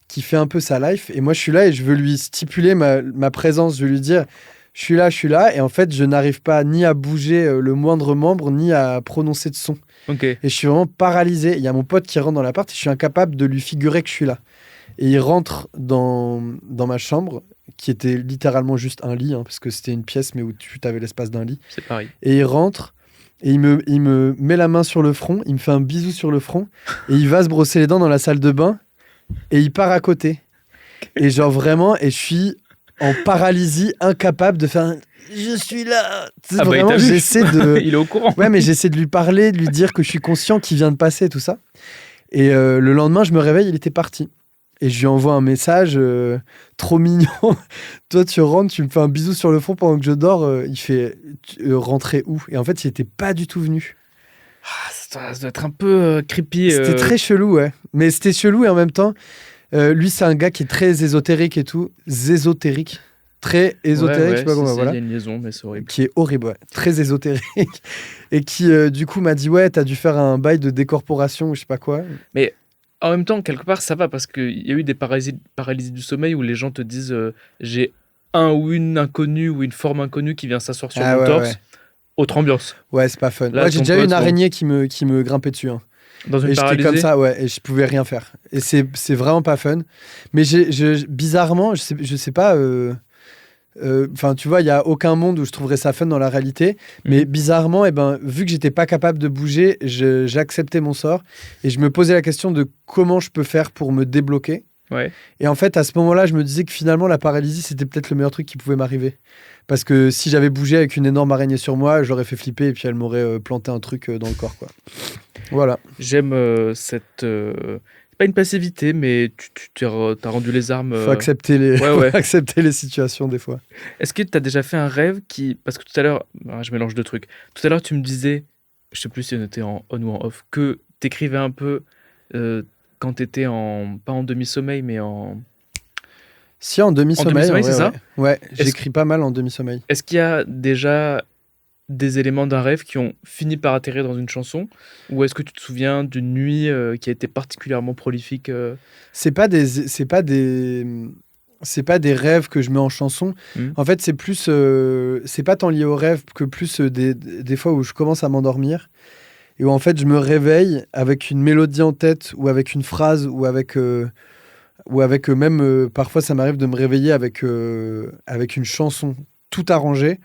A: qui fait un peu sa life. Et moi, je suis là et je veux lui stipuler ma présence. Je veux lui dire, je suis là. Et en fait, je n'arrive pas ni à bouger le moindre membre, ni à prononcer de son. Et je suis vraiment paralysé. Il y a mon pote qui rentre dans l'appart et je suis incapable de lui figurer que je suis là. Et il rentre dans ma chambre, qui était littéralement juste un lit, hein, parce que c'était une pièce, mais où tu avais l'espace d'un lit.
B: C'est pareil.
A: Et il rentre, et il me met la main sur le front, il me fait un bisou sur le front, et il va se brosser les dents dans la salle de bain, et il part à côté. Et genre vraiment, et je suis en paralysie, incapable de faire je suis là. Vraiment, j'essaie de...
B: Il est au courant.
A: Ouais, mais j'essaie de lui parler, de lui dire que je suis conscient qu'il vient de passer, tout ça. Et le lendemain, je me réveille, il était parti. Et je lui envoie un message trop mignon. Toi, tu rentres, tu me fais un bisou sur le front pendant que je dors. Il fait rentrer où? Et en fait, il n'était pas du tout venu.
B: Ah, ça doit être un peu creepy.
A: C'était très chelou, ouais. Mais c'était chelou et en même temps, lui, c'est un gars qui est très ésotérique et tout. Zésotérique. Très ésotérique, je sais pas comment, voilà.
B: Il y a une liaison, mais c'est horrible.
A: Qui est horrible, ouais. Très ésotérique. Et qui, du coup, m'a dit, ouais, t'as dû faire un bail de décorporation ou je sais pas quoi.
B: Mais en même temps, quelque part, ça va parce qu'il y a eu des paralysies du sommeil où les gens te disent j'ai un ou une inconnue ou une forme inconnue qui vient s'asseoir sur mon torse. Ouais. Autre ambiance.
A: Ouais, c'est pas fun.
B: Là,
A: moi, j'ai déjà eu une araignée qui me grimpait dessus. Hein.
B: Dans une
A: Et j'étais
B: paralysée.
A: comme ça, ouais, et je pouvais rien faire. Et c'est vraiment pas fun. Mais bizarrement, je sais pas. Enfin, tu vois, il y a aucun monde où je trouverais ça fun dans la réalité. Mais bizarrement, vu que j'étais pas capable de bouger, j'acceptais mon sort et je me posais la question de comment je peux faire pour me débloquer.
B: Ouais.
A: Et en fait, à ce moment-là, je me disais que finalement, la paralysie, c'était peut-être le meilleur truc qui pouvait m'arriver. Parce que si j'avais bougé avec une énorme araignée sur moi, je l'aurais fait flipper et puis elle m'aurait planté un truc dans le corps, quoi. Voilà.
B: J'aime cette. C'est pas une passivité, mais t'as rendu les armes.
A: Faut accepter les...
B: Ouais.
A: faut accepter les situations des fois.
B: Est-ce que t'as déjà fait un rêve qui. Parce que tout à l'heure. Je mélange deux trucs. Tout à l'heure, tu me disais. Je sais plus si on était en on ou en off. Que t'écrivais un peu. Quand t'étais en. Pas en demi-sommeil, mais en.
A: Si, en demi-sommeil.
B: demi-sommeil,
A: ouais,
B: c'est ça ?
A: Ouais, j'écris pas mal en demi-sommeil.
B: Est-ce qu'il y a déjà des éléments d'un rêve qui ont fini par atterrir dans une chanson ? Ou est-ce que tu te souviens d'une nuit qui a été particulièrement prolifique
A: C'est pas des rêves que je mets en chanson. En fait, c'est plus c'est pas tant lié aux rêves que plus des fois où je commence à m'endormir et où en fait je me réveille avec une mélodie en tête ou avec une phrase ou avec même parfois ça m'arrive de me réveiller avec une chanson tout arrangée,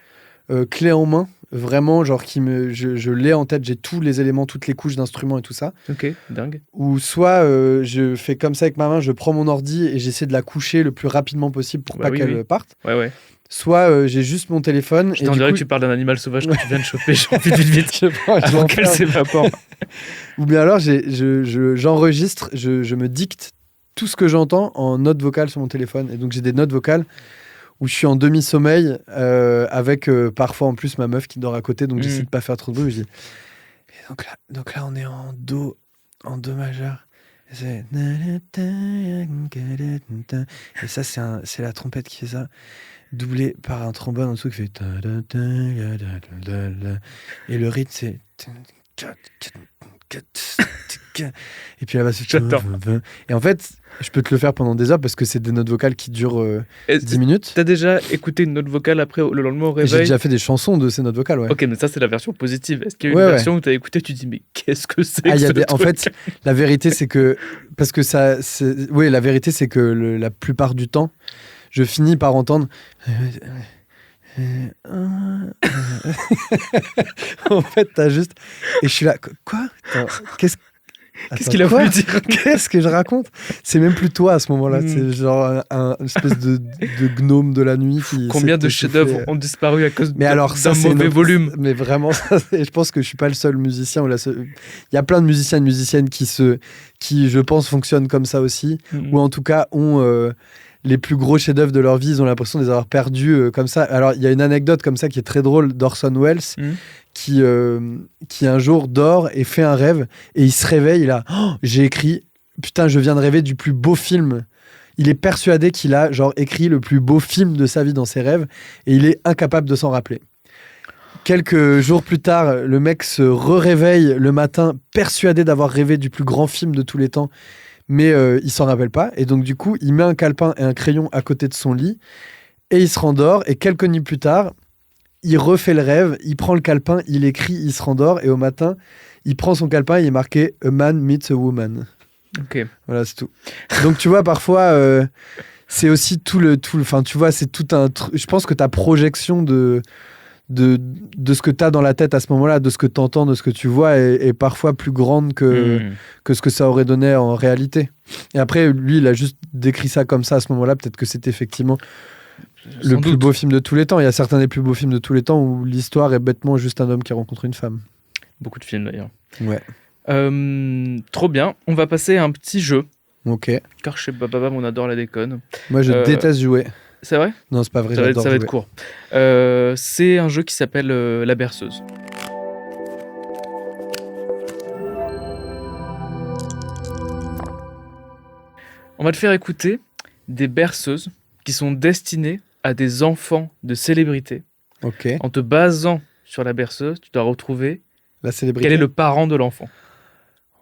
A: clé en main. Vraiment, genre, je l'ai en tête, j'ai tous les éléments, toutes les couches d'instruments et tout ça.
B: Ok, dingue.
A: Ou soit je fais comme ça avec ma main, je prends mon ordi et j'essaie de la coucher le plus rapidement possible pour pas qu'elle parte.
B: Ouais.
A: Soit j'ai juste mon téléphone.
B: Je t'en dirais que tu parles d'un animal sauvage que tu viens de choper, vite. Avant qu'elle s'évapore.
A: Ou bien alors, j'enregistre, je me dicte tout ce que j'entends en notes vocales sur mon téléphone. Et donc, j'ai des notes vocales où je suis en demi-sommeil avec parfois en plus ma meuf qui dort à côté, donc j'essaie de pas faire trop de bruit. Je dis... Et donc là, on est en do majeur. Et ça, c'est la trompette qui fait ça, doublé par un trombone en dessous qui fait... Et le rythme, c'est... Et puis là-bas, c'est...
B: J'adore.
A: Et en fait, je peux te le faire pendant des heures parce que c'est des notes vocales qui durent 10 minutes.
B: T'as déjà écouté une note vocale après, le lendemain au réveil ?
A: J'ai déjà fait des chansons de ces notes vocales, ouais.
B: Ok, mais ça, c'est la version positive. Est-ce qu'il y a une version où t'as écouté, tu te dis, mais qu'est-ce que c'est que ce truc ?
A: En fait, la vérité, c'est que... Parce que ça... Oui, la vérité, c'est que la plupart du temps, je finis par entendre... En fait, t'as juste... Et je suis là, quoi ? Attends,
B: Qu'est-ce qu'il a voulu dire ?
A: Qu'est-ce que je raconte ? C'est même plus toi à ce moment-là. C'est genre une espèce de gnome de la nuit qui...
B: Combien de chefs-d'œuvre ont disparu à cause d'un mauvais
A: volume ?
B: volume ?
A: Mais vraiment, je pense que je suis pas le seul musicien. Il y a plein de musiciens et de musiciennes qui, je pense, fonctionnent comme ça aussi. Ou en tout cas, ont... les plus gros chefs-d'œuvre de leur vie, ils ont l'impression de les avoir perdus comme ça. Alors, il y a une anecdote comme ça qui est très drôle d'Orson Welles, qui un jour dort et fait un rêve, et il se réveille, il a j'ai écrit, putain, je viens de rêver du plus beau film. Il est persuadé qu'il a écrit le plus beau film de sa vie dans ses rêves, et il est incapable de s'en rappeler. Quelques jours plus tard, le mec se réveille le matin, persuadé d'avoir rêvé du plus grand film de tous les temps, mais il s'en rappelle pas, et donc du coup il met un calepin et un crayon à côté de son lit et il se rendort, et quelques nuits plus tard il refait le rêve, il prend le calepin, il écrit, il se rendort, et au matin il prend son calepin et il est marqué A man meets a woman.
B: Ok.
A: Voilà, c'est tout. Donc tu vois, parfois c'est aussi enfin tu vois, c'est tout un je pense que ta projection de ce que tu as dans la tête à ce moment-là, de ce que tu entends, de ce que tu vois, est parfois plus grande que ce que ça aurait donné en réalité. Et après, lui, il a juste décrit ça comme ça à ce moment-là. Peut-être que c'est effectivement le plus beau film de tous les temps. Il y a certains des plus beaux films de tous les temps où l'histoire est bêtement juste un homme qui rencontre une femme.
B: Beaucoup de films, d'ailleurs.
A: Ouais.
B: Trop bien. On va passer à un petit jeu.
A: Ok.
B: Car chez Bababam, on adore la déconne.
A: Moi, je déteste jouer.
B: C'est vrai ?
A: Non, c'est pas vrai.
B: Ça va
A: jouer.
B: être court. C'est un jeu qui s'appelle La Berceuse. On va te faire écouter des berceuses qui sont destinées à des enfants de célébrités.
A: Ok.
B: En te basant sur la berceuse, tu dois retrouver
A: la célébrité.
B: Quel est le parent de l'enfant.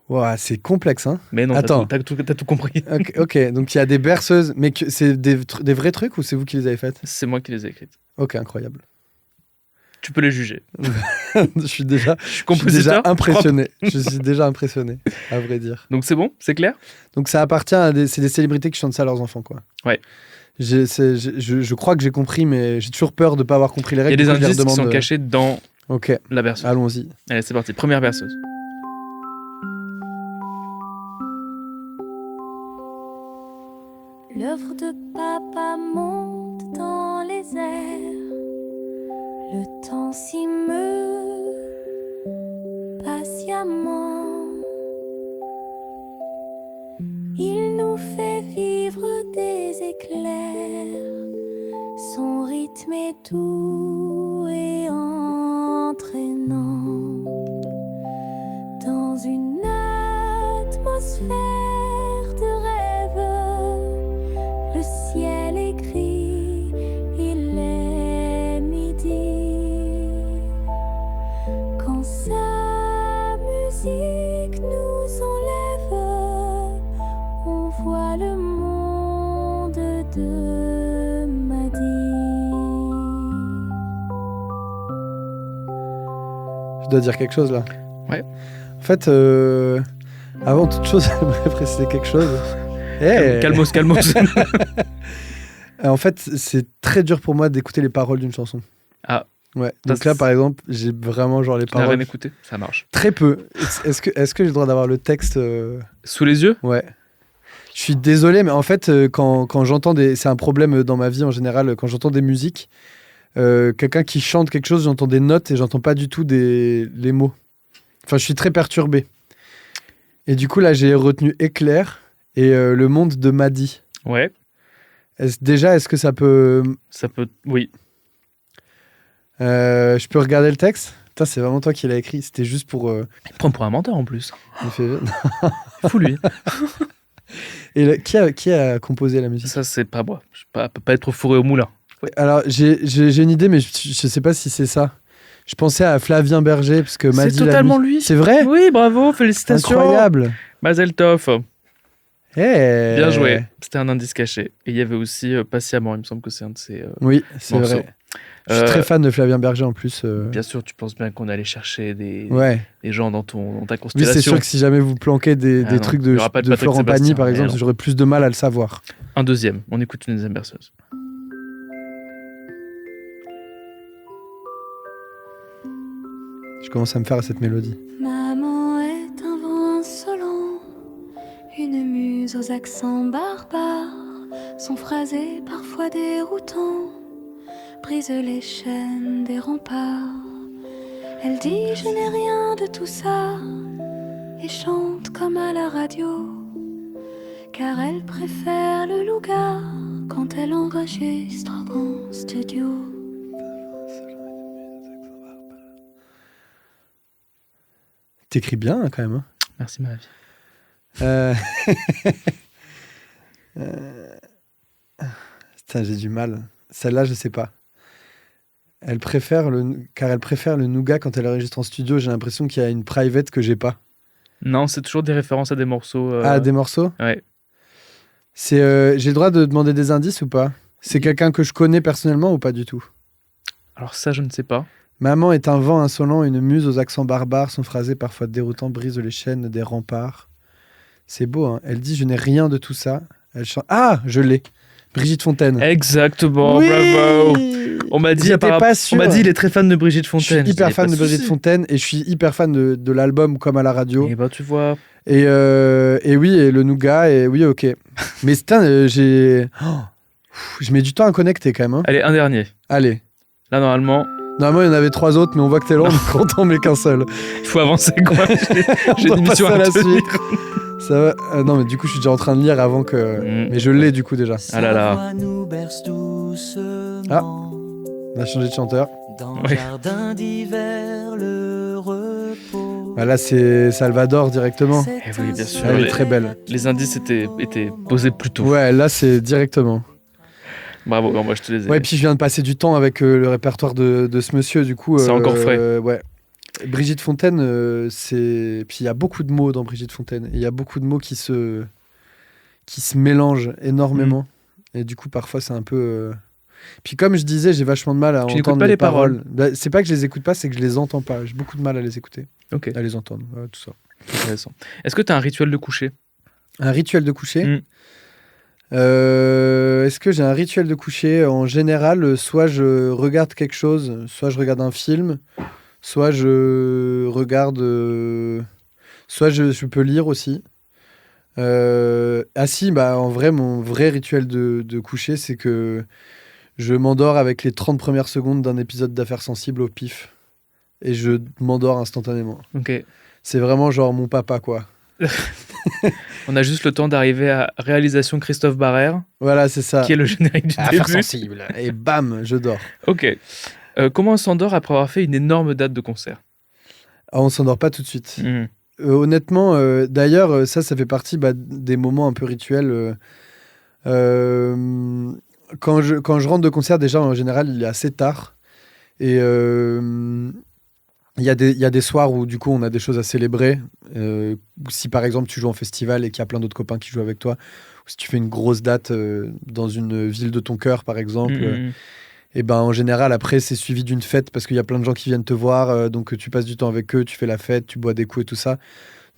A: Wow, c'est complexe, hein.
B: Mais non,
A: attends.
B: T'as tout compris.
A: Ok, donc il y a des berceuses, mais c'est des vrais trucs ou c'est vous qui les avez faites ?
B: C'est moi qui les ai écrites.
A: Ok, incroyable.
B: Tu peux les juger.
A: Je suis déjà
B: Compositeur.
A: impressionné. Je suis déjà impressionné, à vrai dire.
B: Donc c'est bon, c'est clair.
A: Donc ça appartient à c'est des célébrités qui chantent ça à leurs enfants, quoi.
B: Ouais.
A: Je crois que j'ai compris, mais j'ai toujours peur de ne pas avoir compris les
B: Il y a
A: règles.
B: des
A: du coup, je les
B: indices qui sont
A: redemande.
B: cachés dans
A: Ok,
B: la berceuse.
A: allons-y.
B: Allez, c'est parti. Première berceuse.
G: L'œuvre de papa monte dans les airs. Le temps s'y meut patiemment. Il nous fait vivre des éclairs. Son rythme est doux et entraînant. Dans une atmosphère de rêve, le ciel est gris, il est midi. Quand sa musique nous enlève, on voit le monde de Maddy.
A: Je dois dire quelque chose là.
B: Ouais.
A: En fait, avant toute chose, j'aimerais préciser quelque chose.
B: Calmos.
A: En fait, c'est très dur pour moi d'écouter les paroles d'une chanson.
B: Ah.
A: Ouais. Donc là, par exemple, j'ai vraiment genre les
B: Tu n'as
A: paroles.
B: rien écouté. Ça marche.
A: Très peu. Est-ce que j'ai le droit d'avoir le texte
B: Sous les yeux.
A: Ouais. Je suis désolé, mais en fait, quand j'entends c'est un problème dans ma vie en général, quand j'entends des musiques, quelqu'un qui chante quelque chose, j'entends des notes et j'entends pas du tout les mots. Enfin, je suis très perturbé. Et du coup, là, j'ai retenu Éclair et Le Monde de Maddy.
B: Ouais.
A: Est-ce que ça peut...
B: Ça peut. Oui.
A: Je peux regarder le texte ? Putain, c'est vraiment toi qui l'as écrit. C'était juste pour...
B: Il prend pour un menteur en plus.
A: il fait...
B: Fou lui.
A: Et qui a composé la musique ?
B: Ça, c'est pas moi. Je peux pas être fourré au moulin.
A: Alors, j'ai une idée, mais je sais pas si c'est ça. Je pensais à Flavien Berger, parce que Maddy...
B: C'est totalement lui.
A: C'est vrai ?
B: Oui, bravo, félicitations.
A: Incroyable.
B: Mazel tov.
A: Hey.
B: Bien joué. C'était un indice caché. Et il y avait aussi Patiemment, il me semble que c'est un de ses
A: Oui, c'est
B: morceaux.
A: vrai. Je suis très fan de Flavien Berger en plus.
B: Bien sûr, tu penses bien qu'on allait chercher des gens dans ta
A: Oui,
B: constellation.
A: c'est sûr que si jamais vous planquez des
B: non,
A: trucs
B: il y
A: de
B: aura pas de Patrick
A: Florent Pagny,
B: Sébastien,
A: par exemple,
B: non.
A: j'aurais plus de mal à le savoir.
B: Un deuxième. On écoute une deuxième berceuse.
A: Je commence à me faire à cette mélodie.
G: Maman est un vent insolent, une muse aux accents barbares. Son phrasé parfois déroutant brise les chaînes des remparts. Elle dit je n'ai rien de tout ça et chante comme à la radio, car elle préfère le louga quand elle enregistre en studio.
A: T'écris bien hein, quand même. Hein.
B: Merci ma vie.
A: Putain, j'ai du mal. Celle-là, je sais pas. Car elle préfère le nougat quand elle enregistre en studio. J'ai l'impression qu'il y a une private que j'ai pas.
B: Non, c'est toujours des références à des morceaux.
A: Ah, des morceaux ?
B: Ouais.
A: J'ai le droit de demander des indices ou pas ? C'est quelqu'un que je connais personnellement ou pas du tout ?
B: Alors ça, je ne sais pas.
A: Maman est un vent insolent, une muse aux accents barbares, son phrasé parfois déroutant brise les chaînes des remparts. C'est beau, hein. Elle dit « Je n'ai rien de tout ça ». Elle chante... Ah, je l'ai. Brigitte Fontaine.
B: Exactement,
A: oui
B: bravo. On m'a dit,
A: J'étais pas sûr.
B: On m'a dit il est très fan de Brigitte Fontaine.
A: Je suis hyper fan de Brigitte Fontaine et je suis hyper fan de l'album Comme à la radio.
B: Et bah tu vois.
A: Et oui, et le nougat, et oui, ok. Mais putain, je mets du temps à connecter quand même. Hein.
B: Allez, un dernier.
A: Allez.
B: Là, normalement,
A: il y en avait 3 autres, mais on voit que t'es lent, donc on met qu'un seul.
B: il faut avancer quoi. J'ai une émission
A: à
B: à
A: la
B: tenir.
A: suite. Ça va. Non, mais du coup, je suis déjà en train de lire avant que. Mais je l'ai du coup déjà.
B: Ah là là.
A: Ah, on a changé de chanteur.
B: Ouais.
A: Bah là, c'est Salvador directement.
B: Eh oui, bien sûr.
A: Elle est très belle.
B: Les indices étaient posés plus tôt.
A: Ouais, là, c'est directement.
B: Bravo, moi je te les ai.
A: Ouais, puis je viens de passer du temps avec le répertoire de ce monsieur, du coup.
B: C'est encore frais.
A: Ouais. Brigitte Fontaine, c'est. Puis il y a beaucoup de mots dans Brigitte Fontaine. Il y a beaucoup de mots qui se mélangent énormément. Et du coup, parfois, c'est un peu. Puis comme je disais, j'ai vachement de mal à
B: n'écoutes
A: entendre
B: pas
A: les
B: les paroles.
A: Bah, c'est pas que je les écoute pas, c'est que je les entends pas. J'ai beaucoup de mal à les écouter,
B: Ok,
A: à les entendre, tout ça.
B: intéressant. Est-ce que tu as un rituel de coucher?
A: Un rituel de coucher.
B: Mm.
A: Est-ce que j'ai un rituel de coucher? En général, soit je regarde quelque chose, soit je regarde un film, soit je regarde... soit je peux lire aussi. Ah si, bah en vrai, mon vrai rituel de coucher, c'est que je m'endors avec les 30 premières secondes d'un épisode d'Affaires sensibles au pif. Et je m'endors instantanément.
B: Ok.
A: C'est vraiment genre mon papa, quoi.
B: On a juste le temps d'arriver à réalisation Christophe Barrère,
A: Voilà, c'est ça.
B: qui est le générique du
A: Affaires
B: début.
A: sensibles. Et bam, je dors.
B: Ok. Comment on s'endort après avoir fait une énorme date de concert?
A: Ah, on s'endort pas tout de suite.
B: Mhm.
A: Honnêtement, d'ailleurs, ça fait partie des moments un peu rituels. Quand je rentre de concert, déjà, en général, il est assez tard. Et il y a des soirs où, du coup, on a des choses à célébrer. Si, par exemple, tu joues en festival et qu'il y a plein d'autres copains qui jouent avec toi, ou si tu fais une grosse date dans une ville de ton cœur, par exemple,
B: Mhm.
A: et ben, en général, après, c'est suivi d'une fête parce qu'il y a plein de gens qui viennent te voir. Donc, tu passes du temps avec eux, tu fais la fête, tu bois des coups et tout ça.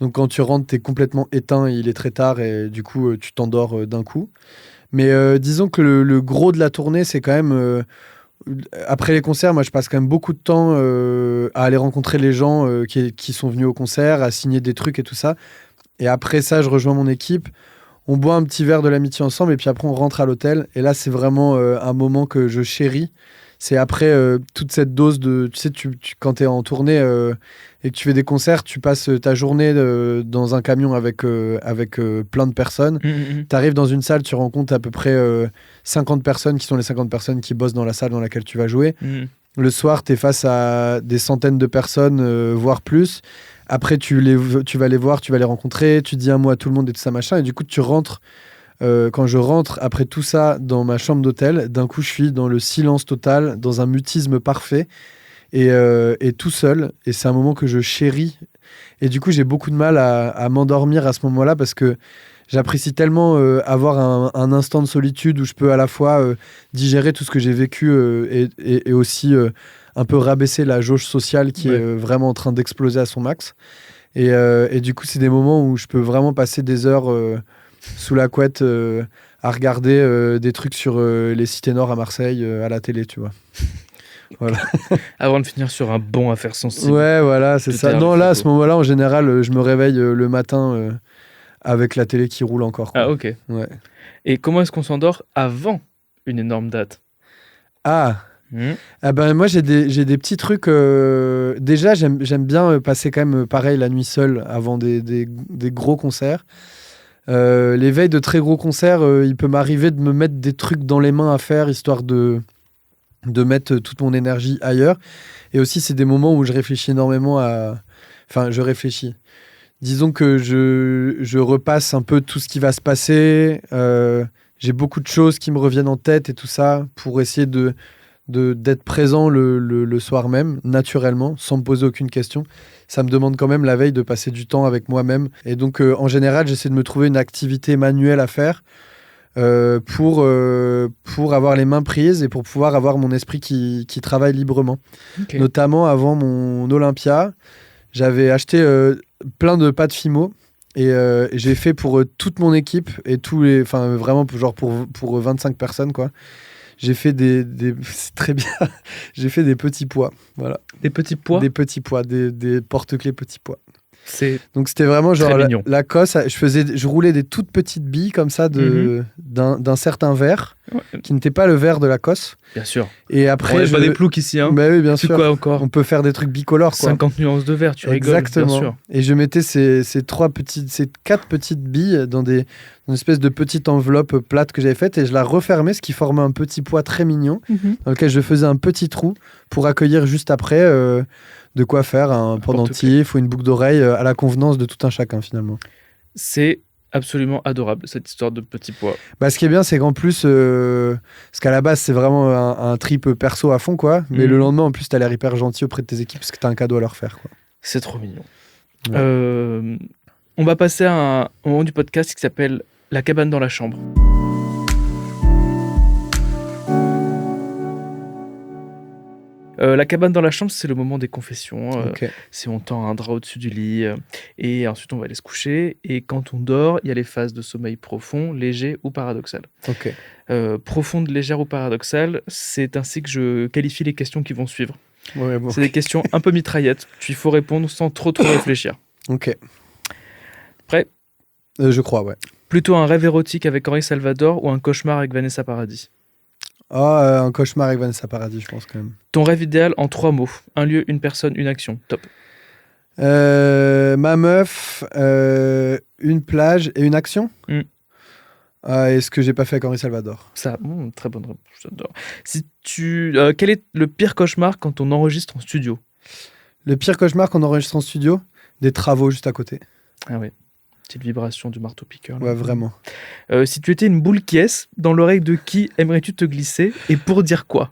A: Donc, quand tu rentres, tu es complètement éteint et il est très tard et du coup, tu t'endors d'un coup. Mais disons que le gros de la tournée, c'est quand même... après les concerts, moi, je passe quand même beaucoup de temps à aller rencontrer les gens qui sont venus au concert, à signer des trucs et tout ça. Et après ça, je rejoins mon équipe. On boit un petit verre de l'amitié ensemble et puis après, on rentre à l'hôtel. Et là, c'est vraiment un moment que je chéris. C'est après toute cette dose de... Tu sais, quand tu es en tournée et que tu fais des concerts, tu passes ta journée dans un camion avec plein de personnes.
B: Mhm.
A: Tu arrives dans une salle, tu rencontres à peu près 50 personnes qui sont les 50 personnes qui bossent dans la salle dans laquelle tu vas jouer.
B: Mhm.
A: Le soir, tu es face à des centaines de personnes, voire plus. Après, tu vas les voir, tu vas les rencontrer, tu dis un mot à tout le monde et tout ça, machin. Et du coup, tu rentres. Quand je rentre après tout ça dans ma chambre d'hôtel, d'un coup, je suis dans le silence total, dans un mutisme parfait et tout seul. Et c'est un moment que je chéris. Et du coup, j'ai beaucoup de mal à m'endormir à ce moment-là parce que j'apprécie tellement avoir un instant de solitude où je peux à la fois digérer tout ce que j'ai vécu et aussi un peu rabaisser la jauge sociale qui est vraiment en train d'exploser à son max. Et du coup, c'est des moments où je peux vraiment passer des heures sous la couette à regarder des trucs sur les cités nord à Marseille à la télé, tu vois. Voilà.
B: Avant de finir sur un bon affaire sensible.
A: Ouais, voilà, c'est
B: De
A: ça.
B: terre,
A: Non,
B: les
A: là, à
B: photos.
A: ce moment-là, en général, je me réveille le matin avec la télé qui roule encore, quoi.
B: Ah, ok.
A: Ouais.
B: Et comment est-ce qu'on s'endort avant une énorme date?
A: Ah,
B: Mhm.
A: ah ben, moi, j'ai des petits trucs. Déjà, j'aime bien passer quand même, pareil, la nuit seule avant des gros concerts. Les veilles de très gros concerts, il peut m'arriver de me mettre des trucs dans les mains à faire, histoire de mettre toute mon énergie ailleurs. Et aussi, c'est des moments où je réfléchis énormément à... Enfin, je réfléchis. Disons que je repasse un peu tout ce qui va se passer. J'ai beaucoup de choses qui me reviennent en tête et tout ça pour essayer d'être présent le soir même, naturellement, sans me poser aucune question. Ça me demande quand même la veille de passer du temps avec moi-même. Et donc, en général, j'essaie de me trouver une activité manuelle à faire pour avoir les mains prises et pour pouvoir avoir mon esprit qui travaille librement.
B: Ok.
A: Notamment, avant mon Olympia, j'avais acheté plein de pâtes Fimo. Et j'ai fait pour toute mon équipe et enfin vraiment genre pour 25 personnes, quoi. J'ai fait c'est très bien. J'ai fait des petits pois, voilà.
B: Des petits pois?
A: Des petits pois, des porte-clés petits pois.
B: C'est
A: Donc c'était vraiment genre
B: Très mignon.
A: la cosse. Je roulais des toutes petites billes comme ça d'un certain verre qui n'était pas le verre de la cosse.
B: bien sûr.
A: Et
B: On
A: après,
B: n'est pas des ploucs ici, hein.
A: Bah oui, bien
B: C'est
A: sûr.
B: quoi encore?
A: On peut faire des trucs bicolores, quoi.
B: 50 nuances de vert, tu rigoles,
A: Exactement.
B: bien sûr.
A: Et je mettais ces 4 petites billes dans une espèce de petite enveloppe plate que j'avais faite et je la refermais, ce qui formait un petit pois très mignon dans lequel je faisais un petit trou pour accueillir juste après de quoi faire un pendentif ou une boucle d'oreille à la convenance de tout un chacun, finalement.
B: C'est absolument adorable, cette histoire de petits pois.
A: Bah, ce qui est bien, c'est qu'en plus, parce qu'à la base, c'est vraiment un trip perso à fond, quoi. Mais le lendemain, en plus, t'as l'air hyper gentil auprès de tes équipes parce que t'as un cadeau à leur faire, quoi.
B: C'est trop mignon.
A: Ouais.
B: On va passer à un moment du podcast qui s'appelle La cabane dans la chambre. La cabane dans la chambre, c'est le moment des confessions.
A: Ok.
B: C'est on tend un drap au-dessus du lit et ensuite on va aller se coucher. Et quand on dort, il y a les phases de sommeil profond, léger ou paradoxal.
A: Ok.
B: Profonde, légère ou paradoxale, c'est ainsi que je qualifie les questions qui vont suivre.
A: Ouais, bon.
B: C'est des questions un peu mitraillettes. Il faut répondre sans trop réfléchir.
A: Ok.
B: Prêt ?
A: Je crois, ouais.
B: Plutôt un rêve érotique avec Henri Salvador ou un cauchemar avec Vanessa Paradis ?
A: Un cauchemar avec Vanessa Paradis, je pense quand même.
B: Ton rêve idéal en 3 mots. Un lieu, une personne, une action. Top.
A: Ma meuf, une plage et une action. Et ce que j'ai pas fait avec Henri Salvador.
B: Ça, très bonne réponse. J'adore. Quel est le pire cauchemar quand on enregistre en studio ?
A: Le pire cauchemar qu'on enregistre en studio, des travaux juste à côté.
B: Ah ouais. Petite vibration du marteau-piqueur. là.
A: Ouais, vraiment.
B: Si tu étais une boule qui est, dans l'oreille de qui aimerais-tu te glisser et pour dire quoi ?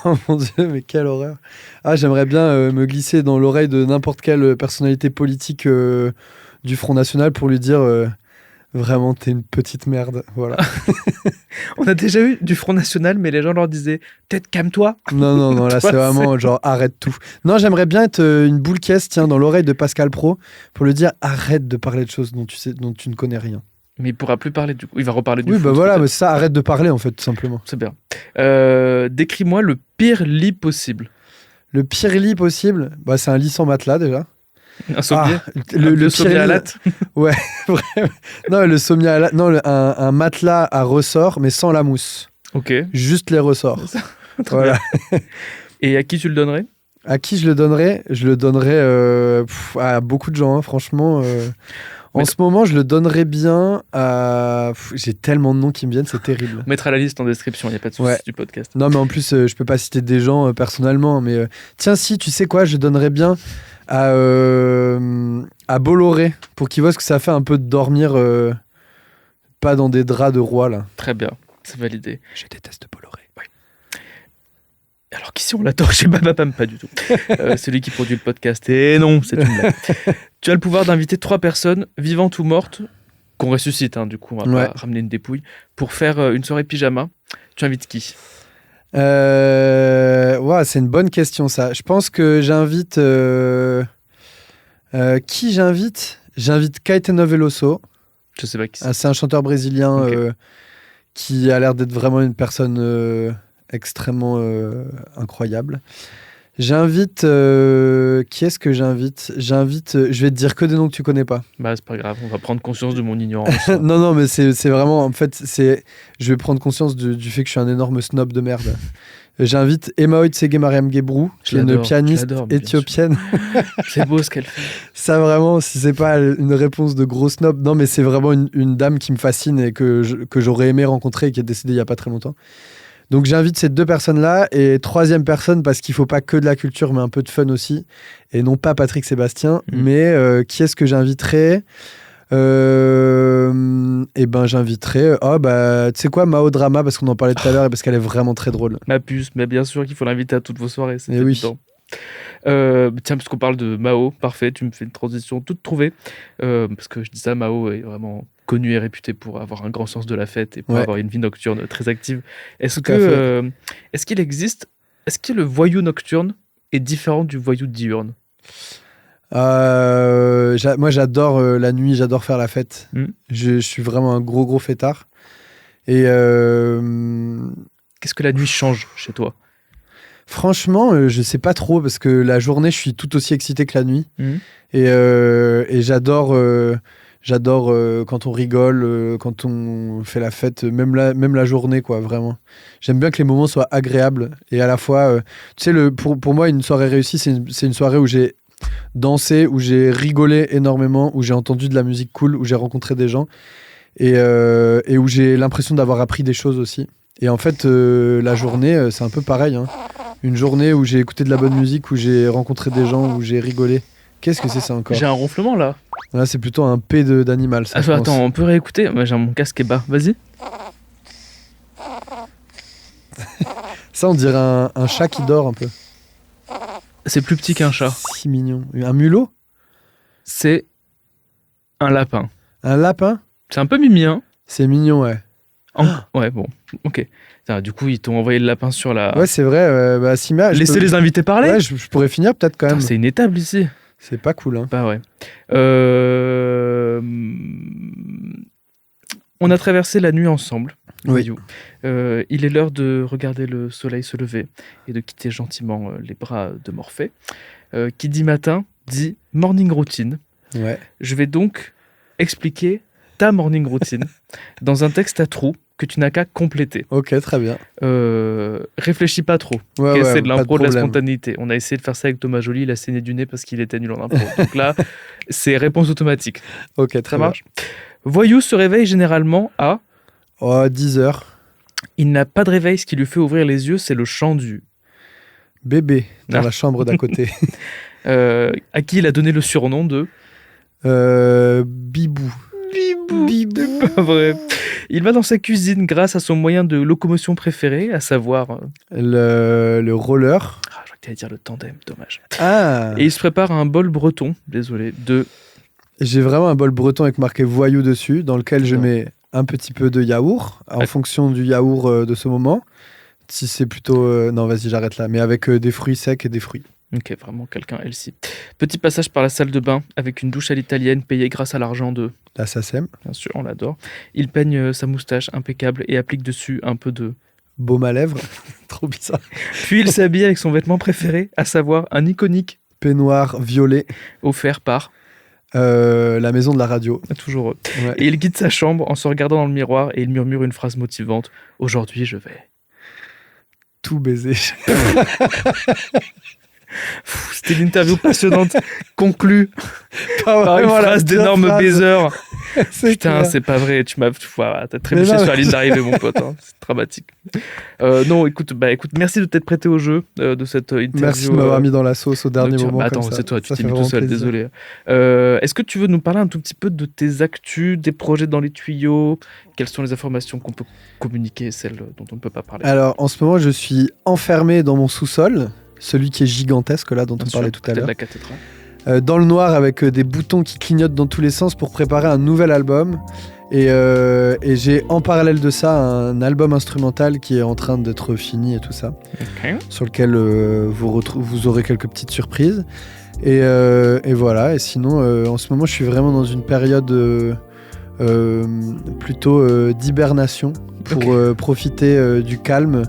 A: Oh mon Dieu, mais quelle horreur. Ah, j'aimerais bien me glisser dans l'oreille de n'importe quelle personnalité politique du Front National pour lui dire vraiment, t'es une petite merde. Voilà.
B: On a déjà eu du Front National, mais les gens leur disaient peut-être calme-toi.
A: Non, là,
B: Toi,
A: c'est vraiment genre arrête tout. Non, j'aimerais bien être une boule qui est, tiens, dans l'oreille de Pascal Pro pour lui dire arrête de parler de choses dont tu ne connais rien.
B: Mais il pourra plus parler du coup. Il va reparler du
A: Oui,
B: foot,
A: bah voilà,
B: peut-être.
A: mais ça, arrête de parler en fait, tout simplement.
B: C'est bien. Décris-moi le pire lit possible.
A: Le pire lit possible, bah, c'est un lit sans matelas déjà.
B: Un sommier.
A: Le
B: pire
A: sommier
B: à latte.
A: Ouais, vraiment. Non, le sommier à non, un matelas à ressort, mais sans la mousse.
B: Ok.
A: Juste les ressorts.
B: Très
A: Voilà.
B: bien. Et à qui tu le donnerais ?
A: À qui je le donnerais ? Je le donnerais à beaucoup de gens, hein, franchement. En ce moment, je le donnerais bien à... J'ai tellement de noms qui me viennent, c'est terrible.
B: On mettra la liste en description, il n'y a pas de souci
A: Ouais.
B: du podcast.
A: Non, mais en plus, je peux pas citer des gens personnellement, mais tiens, si, tu sais quoi, je donnerais bien à Bolloré pour qu'il voit ce que ça fait un peu de dormir pas dans des draps de roi, là.
B: Très bien, c'est validé.
A: Je déteste Bolloré.
B: Ouais. Alors qu'ici on l'adore chez Bababam, pas du tout. Celui qui produit le podcast. Et non, c'est une blague. Tu as le pouvoir d'inviter 3 personnes, vivantes ou mortes, qu'on ressuscite, hein, du coup, on va pas ramener une dépouille, pour faire une soirée pyjama. Tu invites qui ?
A: C'est une bonne question, ça. Je pense que j'invite... qui j'invite ? J'invite Caetano Veloso.
B: Je sais pas qui c'est.
A: C'est un chanteur brésilien
B: Ok.
A: qui a l'air d'être vraiment une personne extrêmement incroyable. J'invite... qui est-ce que j'invite ? Je vais te dire que des noms que tu connais pas.
B: Bah c'est pas grave, on va prendre conscience de mon ignorance.
A: Non, mais c'est vraiment... En fait, je vais prendre conscience du fait que je suis un énorme snob de merde. J'invite Emma Oitsege Mariam Gebrou, qui est une pianiste éthiopienne.
B: C'est beau ce qu'elle fait.
A: Ça vraiment, si c'est pas une réponse de gros snob, non mais c'est vraiment une dame qui me fascine et que j'aurais aimé rencontrer et qui est décédée il y a pas très longtemps. Donc j'invite ces 2 personnes-là et 3e personne parce qu'il faut pas que de la culture mais un peu de fun aussi et non pas Patrick Sébastien, mais qui est-ce que j'inviterais ? J'inviterais tu sais quoi, Mao Drama parce qu'on en parlait tout à l'heure et parce qu'elle est vraiment très drôle.
B: Ma puce, mais bien sûr qu'il faut l'inviter à toutes vos soirées, c'est
A: Eh oui.
B: évident. Tiens, puisqu'on parle de Mao, parfait, tu me fais une transition toute trouvée. Parce que je dis ça, Mao est vraiment connu et réputé pour avoir un grand sens de la fête et pour avoir une vie nocturne très active. Est-ce que le voyou nocturne est différent du voyou diurne ?
A: Moi j'adore la nuit, j'adore faire la fête. Je suis vraiment un gros fêtard. Et
B: qu'est-ce que la nuit change chez toi ?
A: Franchement, je sais pas trop parce que la journée, je suis tout aussi excité que la nuit. Et j'adore quand on rigole, quand on fait la fête, même la journée, quoi, vraiment. J'aime bien que les moments soient agréables et à la fois, tu sais, pour moi, une soirée réussie, c'est une soirée où j'ai dansé, où j'ai rigolé énormément, où j'ai entendu de la musique cool, où j'ai rencontré des gens et où j'ai l'impression d'avoir appris des choses aussi. Et en fait, la journée, c'est un peu pareil, hein. Une journée où j'ai écouté de la bonne musique, où j'ai rencontré des gens, où j'ai rigolé. Qu'est-ce que c'est ça encore ?
B: J'ai un ronflement là.
A: Là, c'est plutôt un P d'animal. Ça,
B: attends, on peut réécouter ? Moi, j'ai mon casque est bas. Vas-y.
A: Ça, on dirait un chat qui dort un peu.
B: C'est plus petit qu'un chat.
A: Si mignon. Un mulot ?
B: C'est un lapin.
A: Un lapin ?
B: C'est un peu mimi, hein ?
A: C'est mignon, ouais.
B: Ouais, bon, ok. Putain, du coup, ils t'ont envoyé le lapin sur la...
A: Ouais, c'est vrai. Sima,
B: Laissez les invités parler.
A: Ouais, je pourrais finir peut-être quand même.
B: Putain, c'est une étable ici.
A: C'est pas cool. Hein.
B: Bah ouais. On a traversé la nuit ensemble.
A: Oui.
B: Il est l'heure de regarder le soleil se lever et de quitter gentiment les bras de Morphée. Qui dit matin, dit morning routine.
A: Ouais.
B: Je vais donc expliquer ta morning routine dans un texte à trous que tu n'as qu'à compléter.
A: Ok, très bien.
B: Réfléchis pas trop.
A: Ouais,
B: C'est de l'impro, de la
A: problème.
B: spontanéité. On a essayé de faire ça avec Thomas Joly, il a saigné du nez parce qu'il était nul en impro. Donc là, c'est réponse automatique.
A: Ok, très
B: Ça
A: bien.
B: marche. Voyou se réveille généralement à...
A: 10h.
B: Il n'a pas de réveil, ce qui lui fait ouvrir les yeux, c'est le chant du...
A: Bébé dans
B: Ah.
A: la chambre d'à côté.
B: À qui il a donné le surnom de...
A: Bibou.
B: Bibou. Pas vrai. Il va dans sa cuisine grâce à son moyen de locomotion préféré, à savoir...
A: Le roller.
B: Ah, je crois que tu allais dire le tandem, dommage.
A: Ah.
B: Et il se prépare un bol breton, désolé, de...
A: J'ai vraiment un bol breton avec marqué voyou dessus, dans lequel je mets un petit peu de yaourt, en fonction du yaourt de ce moment. Si c'est plutôt... non, vas-y, j'arrête là. Mais avec des fruits secs et des fruits.
B: Ok, vraiment quelqu'un, elle-ci. Petit passage par la salle de bain, avec une douche à l'italienne payée grâce à l'argent de...
A: La SACEM.
B: Bien sûr, on l'adore. Il peigne sa moustache impeccable et applique dessus un peu de...
A: Baume à lèvres. Trop bizarre.
B: Puis il s'habille avec son vêtement préféré, à savoir un iconique
A: Peignoir violet.
B: offert par...
A: La maison de la radio.
B: Toujours eux.
A: Ouais.
B: Et il quitte sa chambre en se regardant dans le miroir et il murmure une phrase motivante. Aujourd'hui, je vais...
A: Tout baiser.
B: C'était une interview passionnante, conclue
A: Pas
B: par une
A: vraiment la
B: phrase
A: pire
B: d'énorme
A: phrase.
B: baiser.
A: C'est
B: Putain,
A: clair.
B: c'est pas vrai, t'as
A: Mais
B: trébuché
A: non,
B: sur la
A: mais-
B: ligne d'arrivée, mon pote. Hein. C'est dramatique. Non, écoute, merci de t'être prêté au jeu de cette interview.
A: Merci de m'avoir mis dans la sauce au dernier moment.
B: Attends,
A: comme ça.
B: c'est toi, tu
A: Ça
B: t'es
A: fait
B: mis tout
A: vraiment
B: seul,
A: plaisir.
B: désolé. Est-ce que tu veux nous parler un tout petit peu de tes actus, des projets dans les tuyaux? Quelles sont les informations qu'on peut communiquer et celles dont on ne peut pas parler?
A: Alors, en ce moment, je suis enfermé dans mon sous-sol, celui qui est gigantesque, là, dont
B: Bien
A: on
B: sûr,
A: parlait tout à
B: côté de
A: l'heure.
B: la cathédrale.
A: Dans le noir, avec des boutons qui clignotent dans tous les sens pour préparer un nouvel album. Et j'ai en parallèle de ça un album instrumental qui est en train d'être fini et tout ça,
B: Ok.
A: sur lequel vous aurez quelques petites surprises. Et voilà. Et sinon, en ce moment, je suis vraiment dans une période plutôt d'hibernation pour profiter du calme,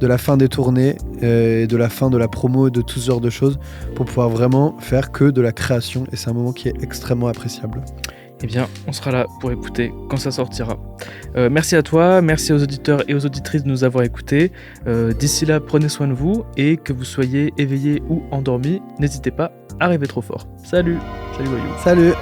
A: de la fin des tournées et de la fin de la promo et de tout ce genre de choses pour pouvoir vraiment faire que de la création. Et c'est un moment qui est extrêmement appréciable.
B: Eh bien, on sera là pour écouter quand ça sortira. Merci à toi, merci aux auditeurs et aux auditrices de nous avoir écoutés. D'ici là, prenez soin de vous et que vous soyez éveillés ou endormis, n'hésitez pas à rêver trop fort. Salut, salut Voyou.
A: Salut!